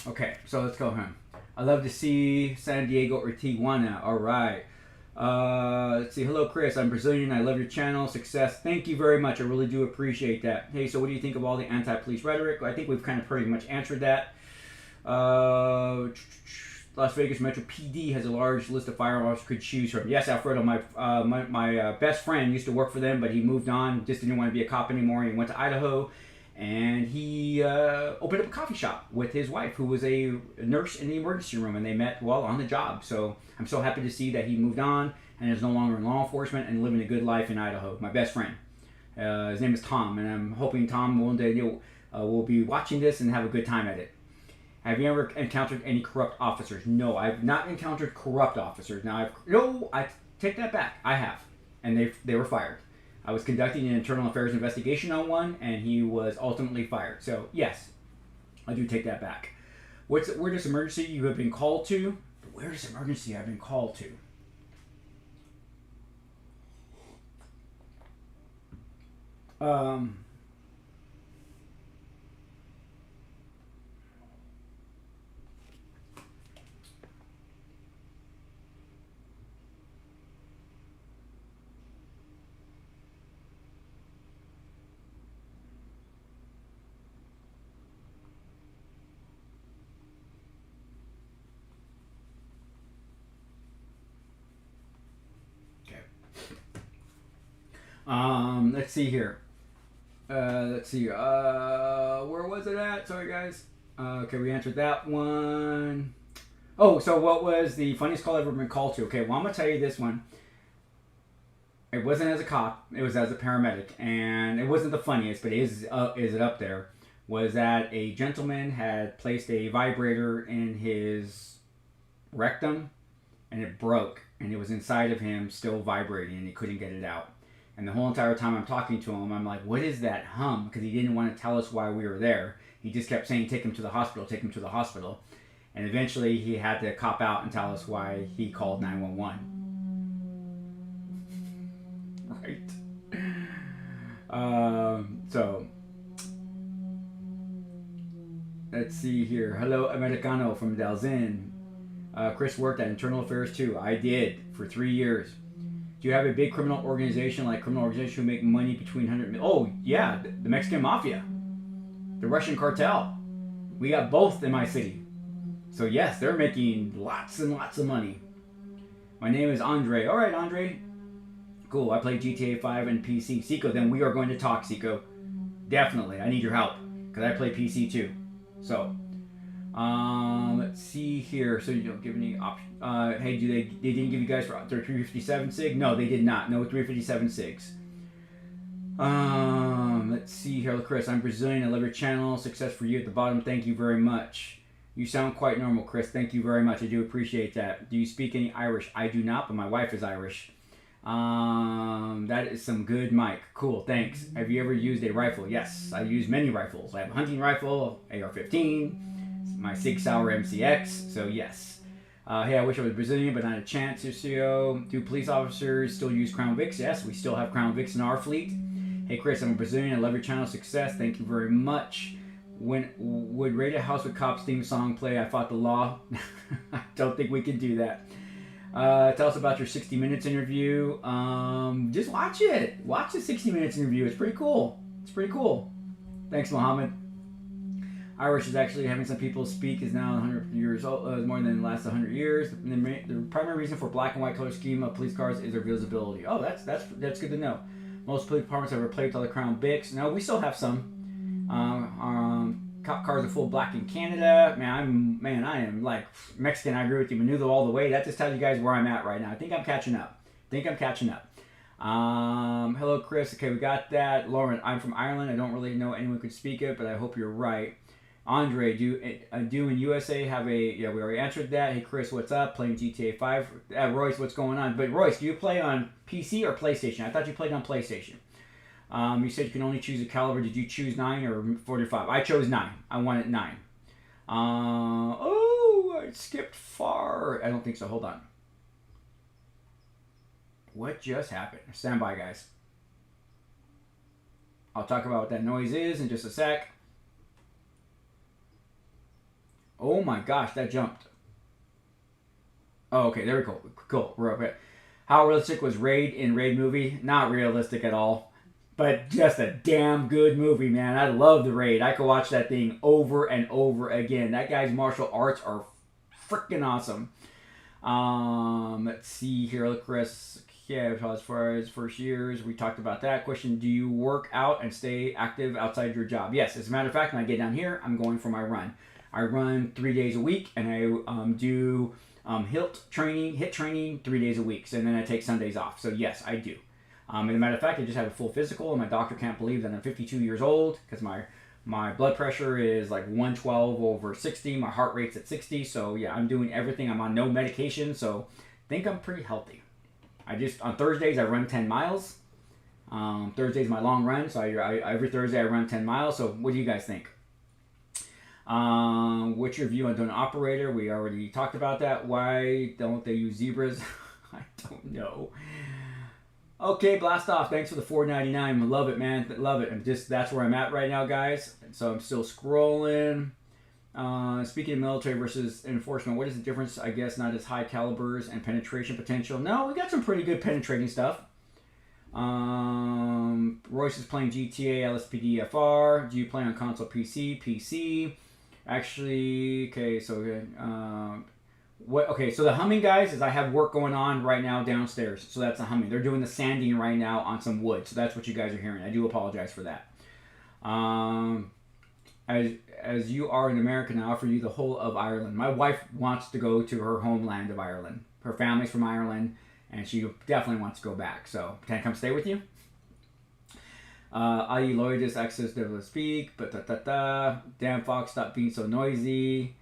Okay, so let's go home. I love to see San Diego or Tijuana. All right. Let's see. Hello, Chris. I'm Brazilian. I love your channel. Success. Thank you very much. I really do appreciate that. Hey, so what do you think of all the anti-police rhetoric? I think we've kind of pretty much answered that. Las Vegas Metro PD has a large list of firearms could choose from. Yes, Alfredo, my best friend used to work for them, but he moved on, just didn't want to be a cop anymore. He went to Idaho, and he opened up a coffee shop with his wife, who was a nurse in the emergency room, and they met while on the job. So I'm so happy to see that he moved on and is no longer in law enforcement and living a good life in Idaho. My best friend. His name is Tom, and I'm hoping Tom one day will be watching this and have a good time at it. Have you ever encountered any corrupt officers? No, I've not encountered corrupt officers. Now, I take that back. I have, and they were fired. I was conducting an internal affairs investigation on one, and he was ultimately fired. So yes, I do take that back. Weirdest emergency you have been called to? The weirdest emergency I've been called to. Let's see here. Where was it at? Sorry, guys. Okay, we answered that one. Oh, so what was the funniest call I've ever been called to? Okay, well, I'm going to tell you this one. It wasn't as a cop. It was as a paramedic. And it wasn't the funniest, but is it up there? Was that a gentleman had placed a vibrator in his rectum, and it broke. And it was inside of him still vibrating, and he couldn't get it out. And the whole entire time I'm talking to him, I'm like, what is that hum? Because he didn't want to tell us why we were there. He just kept saying, take him to the hospital, take him to the hospital. And eventually he had to cop out and tell us why he called 911. Right. So, let's see here. Hello, Americano from Dalzin. Chris worked at Internal Affairs too. I did for 3 years. Do you have a big criminal organization like criminal organizations who make money between 100 million? Oh, yeah, the Mexican Mafia, the Russian cartel. We got both in my city. So yes, they're making lots and lots of money. My name is Andre. All right, Andre. Cool, I play GTA 5 and PC. Seiko, then we are going to talk, Seiko. Definitely, I need your help, because I play PC too. So, let's see here. So you don't give any option. Hey, they didn't give you guys for their 357 sig? No, they did not. No 357 sigs. Let's see here, Chris. I'm Brazilian. I love your channel. Success for you at the bottom. Thank you very much. You sound quite normal, Chris. Thank you very much. I do appreciate that. Do you speak any Irish? I do not, but my wife is Irish. That is some good mic. Cool, thanks. Have you ever used a rifle? Yes, I use many rifles. I have a hunting rifle, AR-15, my Sig Sauer MCX, so yes. Hey, I wish I was Brazilian, but not a chance. Do police officers still use Crown Vics? Yes, we still have Crown Vics in our fleet. Hey, Chris, I'm a Brazilian. I love your channel. Success. Thank you very much. When would Rated House with Cops theme song play? I fought the law. I don't think we can do that. Tell us about your 60 Minutes interview. Just watch it. Watch the 60 Minutes interview. It's pretty cool. It's pretty cool. Thanks, Mohammed. Irish is actually having some people speak is now 100 years old, more than the last 100 years. The primary reason for black and white color scheme of police cars is their visibility. Oh, that's good to know. Most police departments have replaced all the Crown Vics. No, we still have some. Cop cars are full black in Canada. Man, I am like Mexican. I agree with you. Menudo all the way. That just tells you guys where I'm at right now. I think I'm catching up. Hello, Chris. Okay, we got that. Lauren, I'm from Ireland. I don't really know anyone could speak it, but I hope you're right. Andre, do in USA have a... Yeah, we already answered that. Hey, Chris, what's up? Playing GTA 5. Royce, what's going on? But, Royce, do you play on PC or PlayStation? I thought you played on PlayStation. You said you can only choose a caliber. Did you choose 9 or 45? I chose 9. I wanted 9. I skipped far. I don't think so. Hold on. What just happened? Stand by, guys. I'll talk about what that noise is in just a sec. Oh my gosh, that jumped. Oh, okay, there we go. Cool, we're up here. How realistic was Raid in Raid movie? Not realistic at all. But just a damn good movie, man. I love the Raid. I could watch that thing over and over again. That guy's martial arts are freaking awesome. Let's see here. Look, Chris. Yeah, as far as first years, we talked about that. Question, do you work out and stay active outside your job? Yes, as a matter of fact, when I get down here, I'm going for my run. I run 3 days a week, and I do HIIT training 3 days a week, and then I take Sundays off. So yes, I do. As a matter of fact, I just had a full physical, and my doctor can't believe that I'm 52 years old because my blood pressure is like 112/60. My heart rate's at 60. So yeah, I'm doing everything. I'm on no medication, so I think I'm pretty healthy. On Thursdays I run 10 miles. Thursday's my long run, so every Thursday I run 10 miles. So what do you guys think? What's your view on doing operator? We already talked about that. Why don't they use zebras? I don't know. Okay, blast off. Thanks for the $4.99. Love it, man. Love it. That's where I'm at right now, guys. So I'm still scrolling. Speaking of military versus enforcement, what is the difference? I guess not as high calibers and penetration potential. No, we got some pretty good penetrating stuff. Royce is playing GTA, LSPD, FR. Do you play on console, PC? PC. Actually, okay, so so the humming, guys, is I have work going on right now downstairs. So that's the humming. They're doing the sanding right now on some wood. So that's what you guys are hearing. I do apologize for that. As you are an American, I offer you the whole of Ireland. My wife wants to go to her homeland of Ireland. Her family's from Ireland, and she definitely wants to go back. So, can I come stay with you? I.e. Lloyd just access to speak, but Damn Fox, stop being so noisy.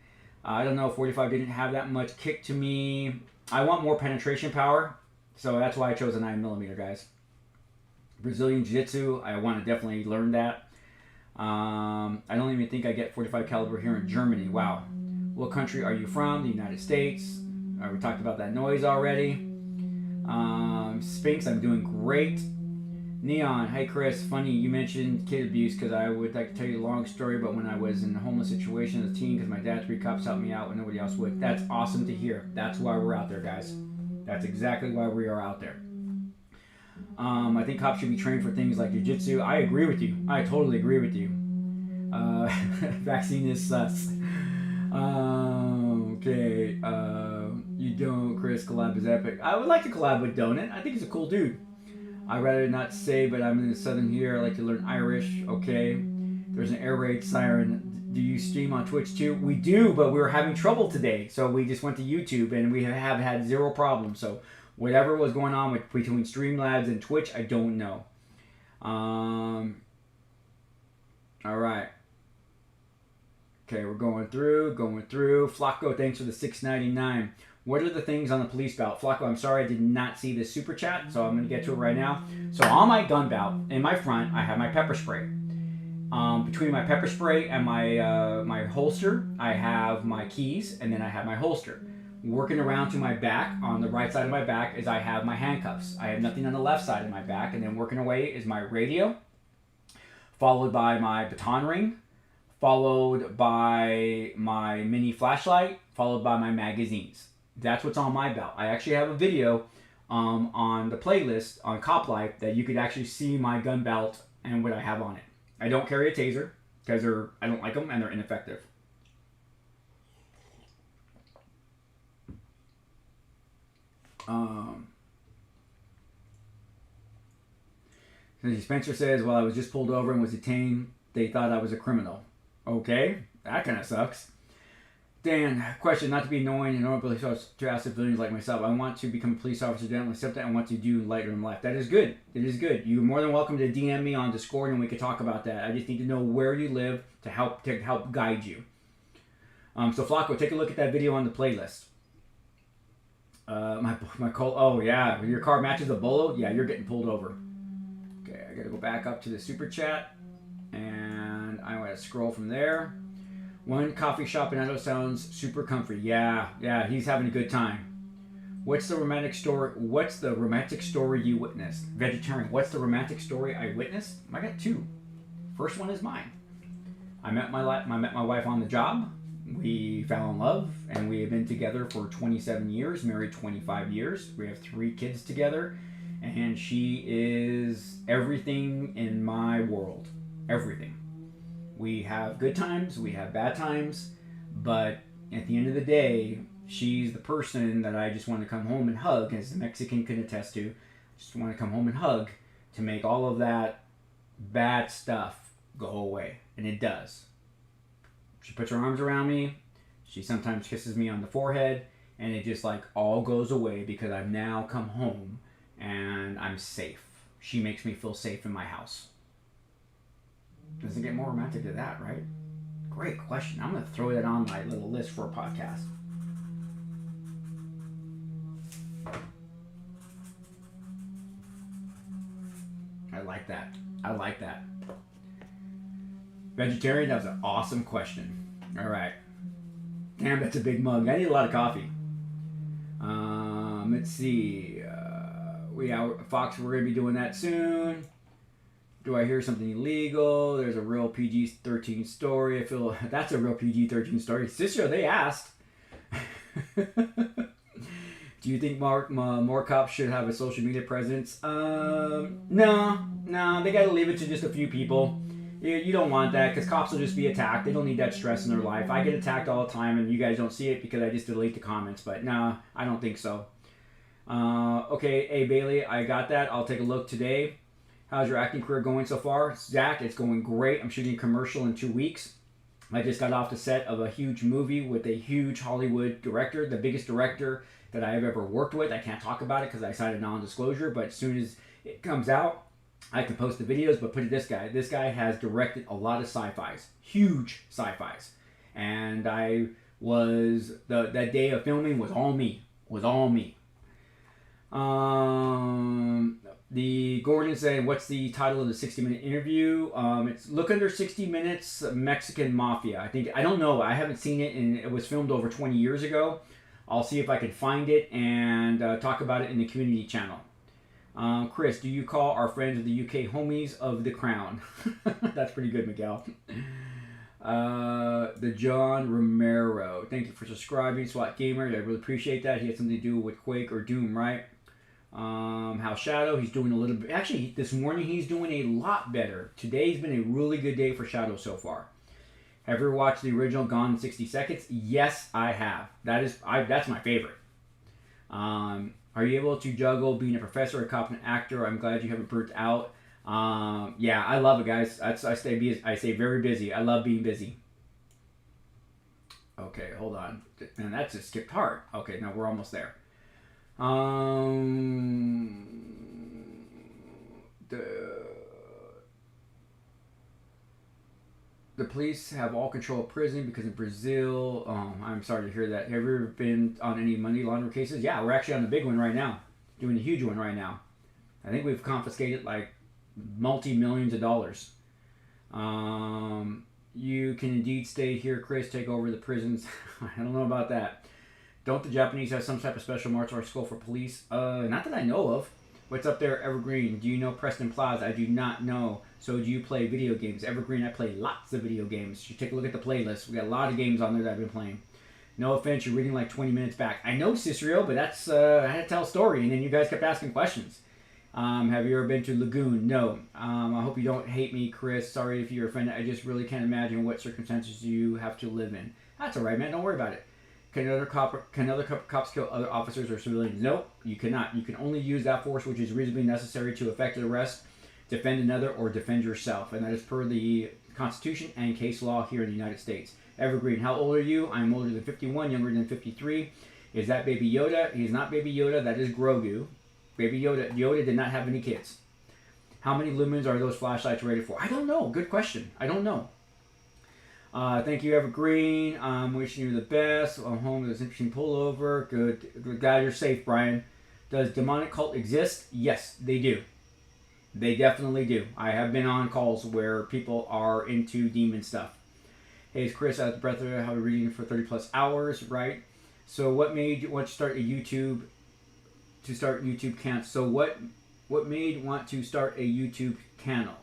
I don't know, 45 didn't have that much kick to me. I want more penetration power, so that's why I chose a 9mm, guys. Brazilian Jiu-Jitsu, I want to definitely learn that. I don't even think I get 45 caliber here in Germany. Wow. What country are you from? The United States. We talked about that noise already. Spinks, I'm doing great. Neon, hey Chris, funny you mentioned kid abuse because I would like to tell you a long story, but when I was in a homeless situation as a teen because my dad, 3 cops helped me out when nobody else would. That's awesome to hear. That's why we're out there, guys. That's exactly why we are out there. I think cops should be trained for things like jiu-jitsu. I agree with you. I totally agree with you. Vaccine is sus. Okay. You don't, Chris. Collab is epic. I would like to collab with Donut. I think he's a cool dude. I'd rather not say, but I'm in the southern here. I like to learn Irish. Okay. There's an air raid siren. Do you stream on Twitch too? We do, but we were having trouble today. So we just went to YouTube and we have had 0 problems. So whatever was going on between Streamlabs and Twitch, I don't know. All right. Okay, we're going through. Flacco, thanks for the $6.99. What are the things on the police belt? Flacco, I'm sorry I did not see this super chat, so I'm going to get to it right now. So on my gun belt, in my front, I have my pepper spray. Between my pepper spray and my holster, I have my keys, and then I have my holster. Working around to my back, on the right side of my back, is I have my handcuffs. I have nothing on the left side of my back, and then working away is my radio, followed by my baton ring, followed by my mini flashlight, followed by my magazines. That's what's on my belt. I actually have a video on the playlist on Cop Life that you could actually see my gun belt and what I have on it. I don't carry a taser because I don't like them and they're ineffective. Spencer says, well, I was just pulled over and was detained. They thought I was a criminal. Okay, that kind of sucks. Dan, question, not to be annoying and normally to ask civilians like myself. I want to become a police officer, Dan, except that I want to do lighter in life. That is good. It is good. You're more than welcome to DM me on Discord and we can talk about that. I just need to know where you live to help guide you. So Flacco, take a look at that video on the playlist. My call. Oh yeah, your car matches a bolo. Yeah, you're getting pulled over. Okay, I gotta go back up to the super chat, and I'm gonna scroll from there. One coffee shop in Idaho sounds super comfy. Yeah, he's having a good time. What's the romantic story? What's the romantic story you witnessed? Vegetarian. What's the romantic story I witnessed? I got two. First one is mine. I met my wife on the job. We fell in love, and we have been together for 27 years, married 25 years. We have 3 kids together, and she is everything in my world. Everything. We have good times, we have bad times, but at the end of the day, she's the person that I just want to come home and hug, as the Mexican can attest to. I just want to come home and hug to make all of that bad stuff go away, and it does. She puts her arms around me, she sometimes kisses me on the forehead, and it just like all goes away because I've now come home and I'm safe. She makes me feel safe in my house. Doesn't get more romantic than that, right? Great question. I'm going to throw that on my little list for a podcast. I like that. Vegetarian, that was an awesome question. All right. Damn, that's a big mug. I need a lot of coffee. Let's see. Fox, we're going to be doing that soon. Do I hear something illegal? There's a real PG-13 story. I feel that's a real PG-13 story. Cicero, they asked. Do you think more cops should have a social media presence? No. They got to leave it to just a few people. You don't want that because cops will just be attacked. They don't need that stress in their life. I get attacked all the time, and you guys don't see it because I just delete the comments. But no, I don't think so. Okay, hey Bailey, I got that. I'll take a look today. How's your acting career going so far? Zach, it's going great. I'm shooting a commercial in 2 weeks. I just got off the set of a huge movie with a huge Hollywood director, the biggest director that I have ever worked with. I can't talk about it because I signed a non-disclosure, but as soon as it comes out, I can post the videos. But put it this guy. This guy has directed a lot of sci-fis, huge sci-fis. And I was, that day of filming was all me. The Gordon said, what's the title of the 60-minute interview? It's Look Under 60 Minutes, Mexican Mafia. I don't know. I haven't seen it, and it was filmed over 20 years ago. I'll see if I can find it and talk about it in the community channel. Chris, do you call our friends of the UK homies of the crown? That's pretty good, Miguel. The John Romero. Thank you for subscribing, SWAT Gamer. I really appreciate that. He had something to do with Quake or Doom, right? How Shadow, he's doing a little bit. Actually, this morning he's doing a lot better. Today's been a really good day for Shadow so far. Have you ever watched the original Gone in 60 Seconds? Yes, I have. That's my favorite. Are you able to juggle being a professor, a cop, and an actor? I'm glad you haven't burnt out. Yeah, I love it, guys. I stay very busy. I love being busy. Okay, hold on. And that just skipped hard. Okay, no, we're almost there. The police have all control of prison because in Brazil, I'm sorry to hear that. Have you ever been on any money laundering cases? Yeah, we're actually on the big one right now. Doing a huge one right now. I think we've confiscated like multi-millions of dollars. You can indeed stay here, Chris, take over the prisons. I don't know about that. Don't the Japanese have some type of special martial arts school for police? Not that I know of. What's up there, Evergreen? Do you know Preston Plaza? I do not know. So do you play video games? Evergreen, I play lots of video games. You take a look at the playlist. We got a lot of games on there that I've been playing. No offense, you're reading like 20 minutes back. I know, Cicero, but that's, I had to tell a story, and then you guys kept asking questions. Have you ever been to Lagoon? No. I hope you don't hate me, Chris. Sorry if you're offended. I just really can't imagine what circumstances you have to live in. That's all right, man. Don't worry about it. Can other cops kill other officers or civilians? No, you cannot. You can only use that force which is reasonably necessary to effect an arrest, defend another, or defend yourself. And that is per the Constitution and case law here in the United States. Evergreen, how old are you? I'm older than 51, younger than 53. Is that Baby Yoda? He's not Baby Yoda. That is Grogu. Baby Yoda. Yoda did not have any kids. How many lumens are those flashlights rated for? I don't know. Good question. I don't know. Thank you, Evergreen. Wishing you the best. I'm home. There's an interesting pullover. Good. Glad you're safe, Brian. Does demonic cult exist? Yes, they do. They definitely do. I have been on calls where people are into demon stuff. Hey, it's Chris out of Breath of how we're reading for 30 plus hours, right? So what made you want to start a YouTube channel? So what made you want to start a YouTube channel?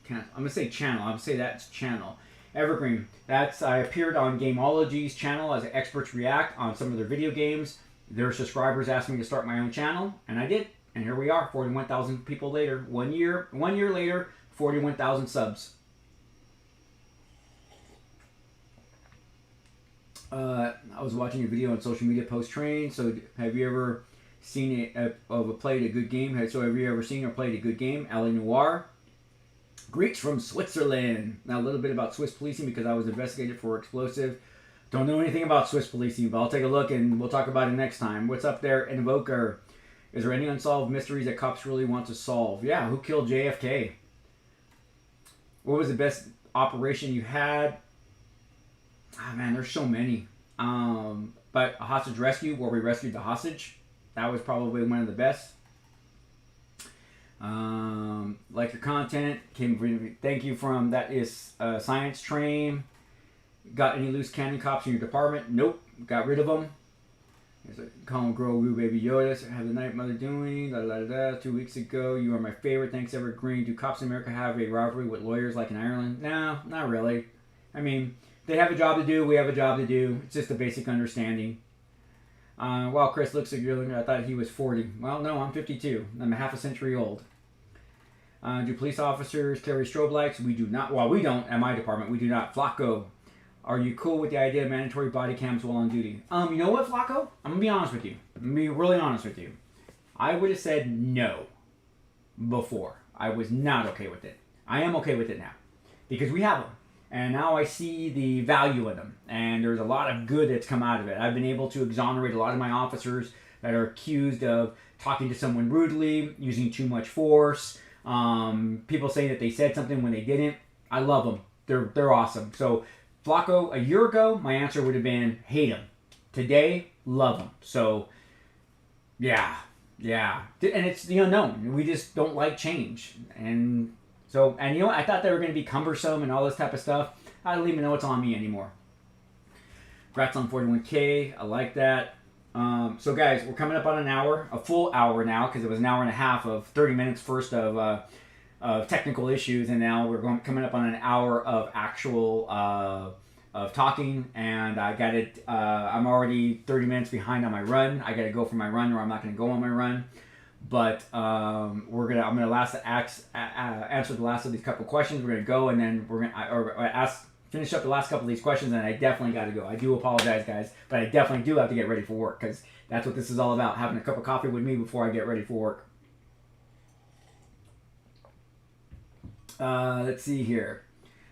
I'm gonna say channel. I'm gonna say that's channel. Evergreen. I appeared on Gameology's channel as Experts React on some of their video games. Their subscribers asked me to start my own channel, and I did. And here we are, 41,000 people later. 1 year later, 41,000 subs. I was watching a video on social media post train. So have you ever seen played a good game? So have you ever seen or played a good game? LA Noire. Greeks from Switzerland. Now a little bit about Swiss policing because I was investigated for explosive. Don't know anything about Swiss policing, but I'll take a look and we'll talk about it next time. What's up there, Invoker? Is there any unsolved mysteries that cops really want to solve? Yeah, who killed JFK? What was the best operation you had? Ah, man, there's so many. But a hostage rescue where we rescued the hostage. That was probably one of the best. Like your content. Thank you from that is Science Train. Got any loose cannon cops in your department? Nope. Got rid of them. There's a Colin Grogu, Baby Yoda. So have the night mother doing? 2 weeks ago. You are my favorite. Thanks, Evergreen. Do cops in America have a rivalry with lawyers like in Ireland? No, not really. I mean, they have a job to do. We have a job to do. It's just a basic understanding. Well, Chris looks like you're looking. I thought he was 40. Well, no, I'm 52. I'm a half a century old. Do police officers carry strobe lights? We do not. Well, we don't at my department. We do not. Flacco, are you cool with the idea of mandatory body cams while on duty? You know what, Flacco? I'm going to be honest with you. I'm going to be really honest with you. I would have said no before. I was not okay with it. I am okay with it now because we have them. And now I see the value in them. And there's a lot of good that's come out of it. I've been able to exonerate a lot of my officers that are accused of talking to someone rudely, using too much force, people saying that they said something when they didn't. I love them. They're awesome. So Flacco, a year ago, my answer would have been hate them. Today, love them. So, yeah. And it's the unknown. We just don't like change. And you know what? I thought they were going to be cumbersome and all this type of stuff. I don't even know what's on me anymore. Congrats on 41K. I like that. So guys, we're coming up on an hour, a full hour now, because it was an hour and a half of 30 minutes first of technical issues, and now we're coming up on an hour of actual of talking. And I got it. I'm already 30 minutes behind on my run. I got to go for my run, or I'm not going to go on my run. But I'm gonna answer the last of these couple questions. We're gonna go, and then we're gonna finish up the last couple of these questions, and I definitely got to go. I do apologize, guys, but I definitely do have to get ready for work because that's what this is all about, having a cup of coffee with me before I get ready for work. Let's see here.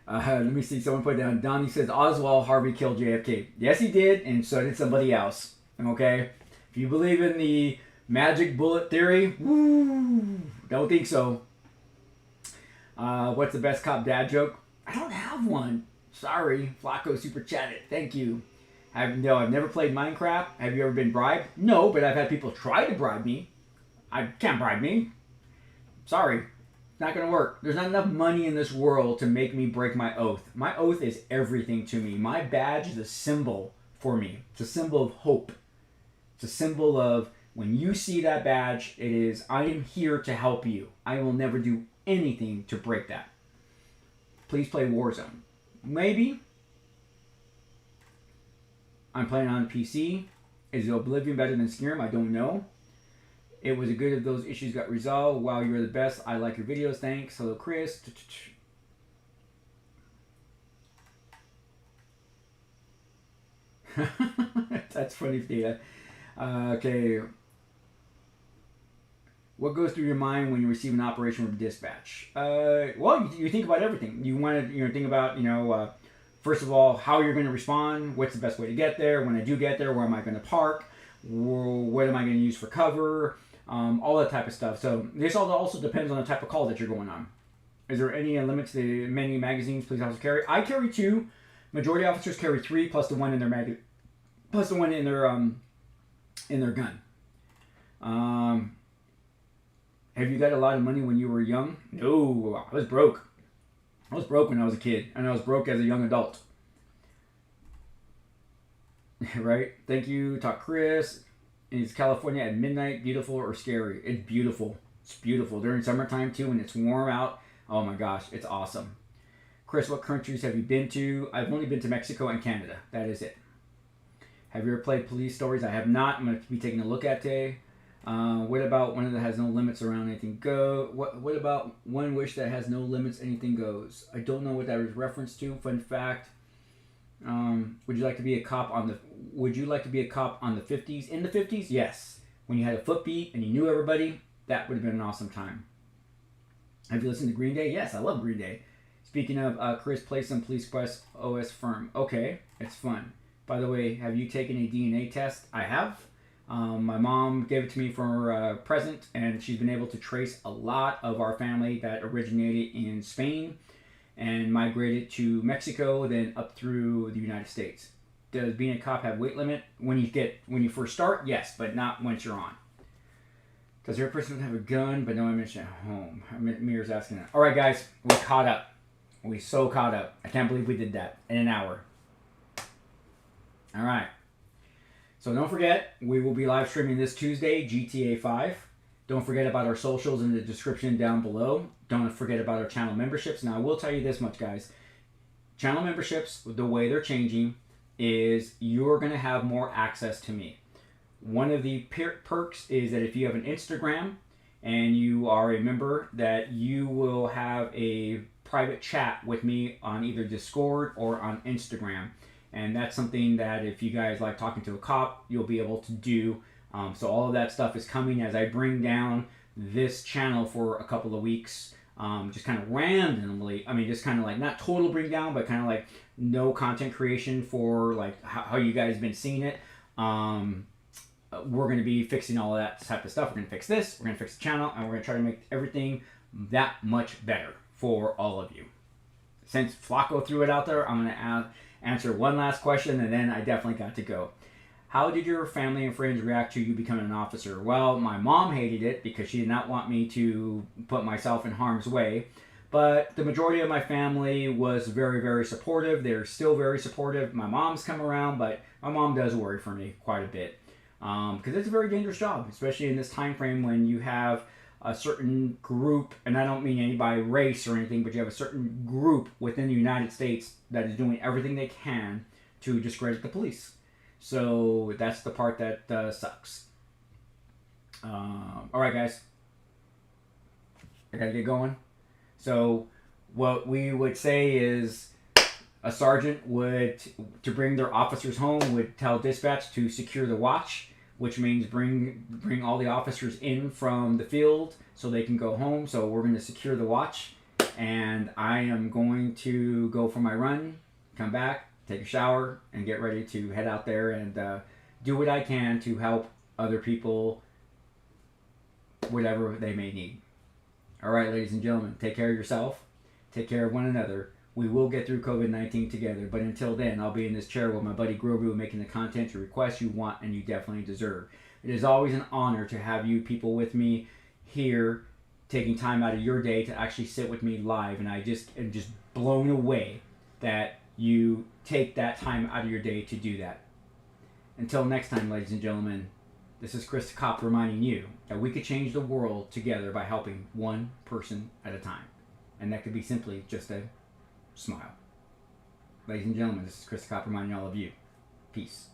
Let me see. Someone put down. Donnie says Oswald Harvey killed JFK. Yes, he did, and so did somebody else. Okay, if you believe in the magic bullet theory, woo, don't think so. What's the best cop dad joke? I don't have one. Sorry, Flacco super chatted. Thank you. I've never played Minecraft. Have you ever been bribed? No, but I've had people try to bribe me. I can't bribe me. Sorry, it's not gonna work. There's not enough money in this world to make me break my oath. My oath is everything to me. My badge is a symbol for me. It's a symbol of hope. It's a symbol of when you see that badge, it is I am here to help you. I will never do anything to break that. Please play Warzone. Maybe. I'm playing on PC. Is Oblivion better than Skyrim? I don't know. It was a good if those issues got resolved. Wow, you're the best. I like your videos. Thanks. Hello, Chris. That's funny, Data. Okay. What goes through your mind when you receive an operation from dispatch? Well, you think about everything. You want to think about first of all how you're going to respond. What's the best way to get there? When I do get there, where am I going to park? What am I going to use for cover? All that type of stuff. So this all also depends on the type of call that you're going on. Is there any limits to many magazines police officers carry? I carry 2. Majority of officers carry 3 plus the one in their plus the one in their gun. Have you got a lot of money when you were young? No, I was broke. I was broke when I was a kid, and I was broke as a young adult. Right? Thank you. Talk Chris. Is California at midnight beautiful or scary? It's beautiful. It's beautiful. During summertime, too, when it's warm out. Oh, my gosh. It's awesome. Chris, what countries have you been to? I've only been to Mexico and Canada. That is it. Have you ever played Police Stories? I have not. I'm going to be taking a look at today. What about one that has no limits around anything go? What about One Wish that has no limits, anything goes? I don't know what that is reference to. Fun fact. Would you like to be a cop on the 50s? In the 50s? Yes. When you had a foot beat and you knew everybody, that would have been an awesome time. Have you listened to Green Day? Yes, I love Green Day. Speaking of, Chris, play some Police Quest OS Firm. Okay, it's fun. By the way, have you taken a DNA test? I have. My mom gave it to me for a present, and she's been able to trace a lot of our family that originated in Spain and migrated to Mexico, then up through the United States. Does being a cop have weight limit? When you first start, yes, but not once you're on. Does every person have a gun, but no ammunition at home? Mir's asking that. All right, guys, we're caught up. We so caught up. I can't believe we did that in an hour. All right. So don't forget, we will be live streaming this Tuesday, GTA 5. Don't forget about our socials in the description down below. Don't forget about our channel memberships. Now, I will tell you this much, guys. Channel memberships, the way they're changing is you're going to have more access to me. One of the perks is that if you have an Instagram and you are a member, that you will have a private chat with me on either Discord or on Instagram. And that's something that if you guys like talking to a cop, you'll be able to do. So all of that stuff is coming as I bring down this channel for a couple of weeks. Just kind of randomly, just kind of like not total bring down, but kind of like no content creation for like how you guys been seeing it. We're going to be fixing all of that type of stuff. We're going to fix this, we're going to fix the channel, and we're going to try to make everything that much better for all of you. Since Flacco threw it out there, I'm going to answer one last question, and then I definitely got to go. How did your family and friends react to you becoming an officer? Well, my mom hated it because she did not want me to put myself in harm's way. But the majority of my family was very, very supportive. They're still very supportive. My mom's come around, but my mom does worry for me quite a bit. Because it's a very dangerous job, especially in this time frame when you have a certain group, and I don't mean any by race or anything, but you have a certain group within the United States that is doing everything they can to discredit the police. So that's the part that sucks. All right, guys. I gotta get going. So what we would say is a sergeant would, to bring their officers home, would tell dispatch to secure the watch, which means bring all the officers in from the field so they can go home. So we're going to secure the watch, and I am going to go for my run, come back, take a shower, and get ready to head out there and do what I can to help other people, whatever they may need. All right, ladies and gentlemen, take care of yourself, take care of one another. We will get through COVID-19 together, but until then, I'll be in this chair with my buddy Grogu making the content, your requests you want and you definitely deserve. It is always an honor to have you people with me here, taking time out of your day to actually sit with me live, and I just am just blown away that you take that time out of your day to do that. Until next time, ladies and gentlemen, this is Chris the Cop reminding you that we could change the world together by helping one person at a time. And that could be simply just a smile. Ladies and gentlemen, this is Chris the Cop reminding all of you. Peace.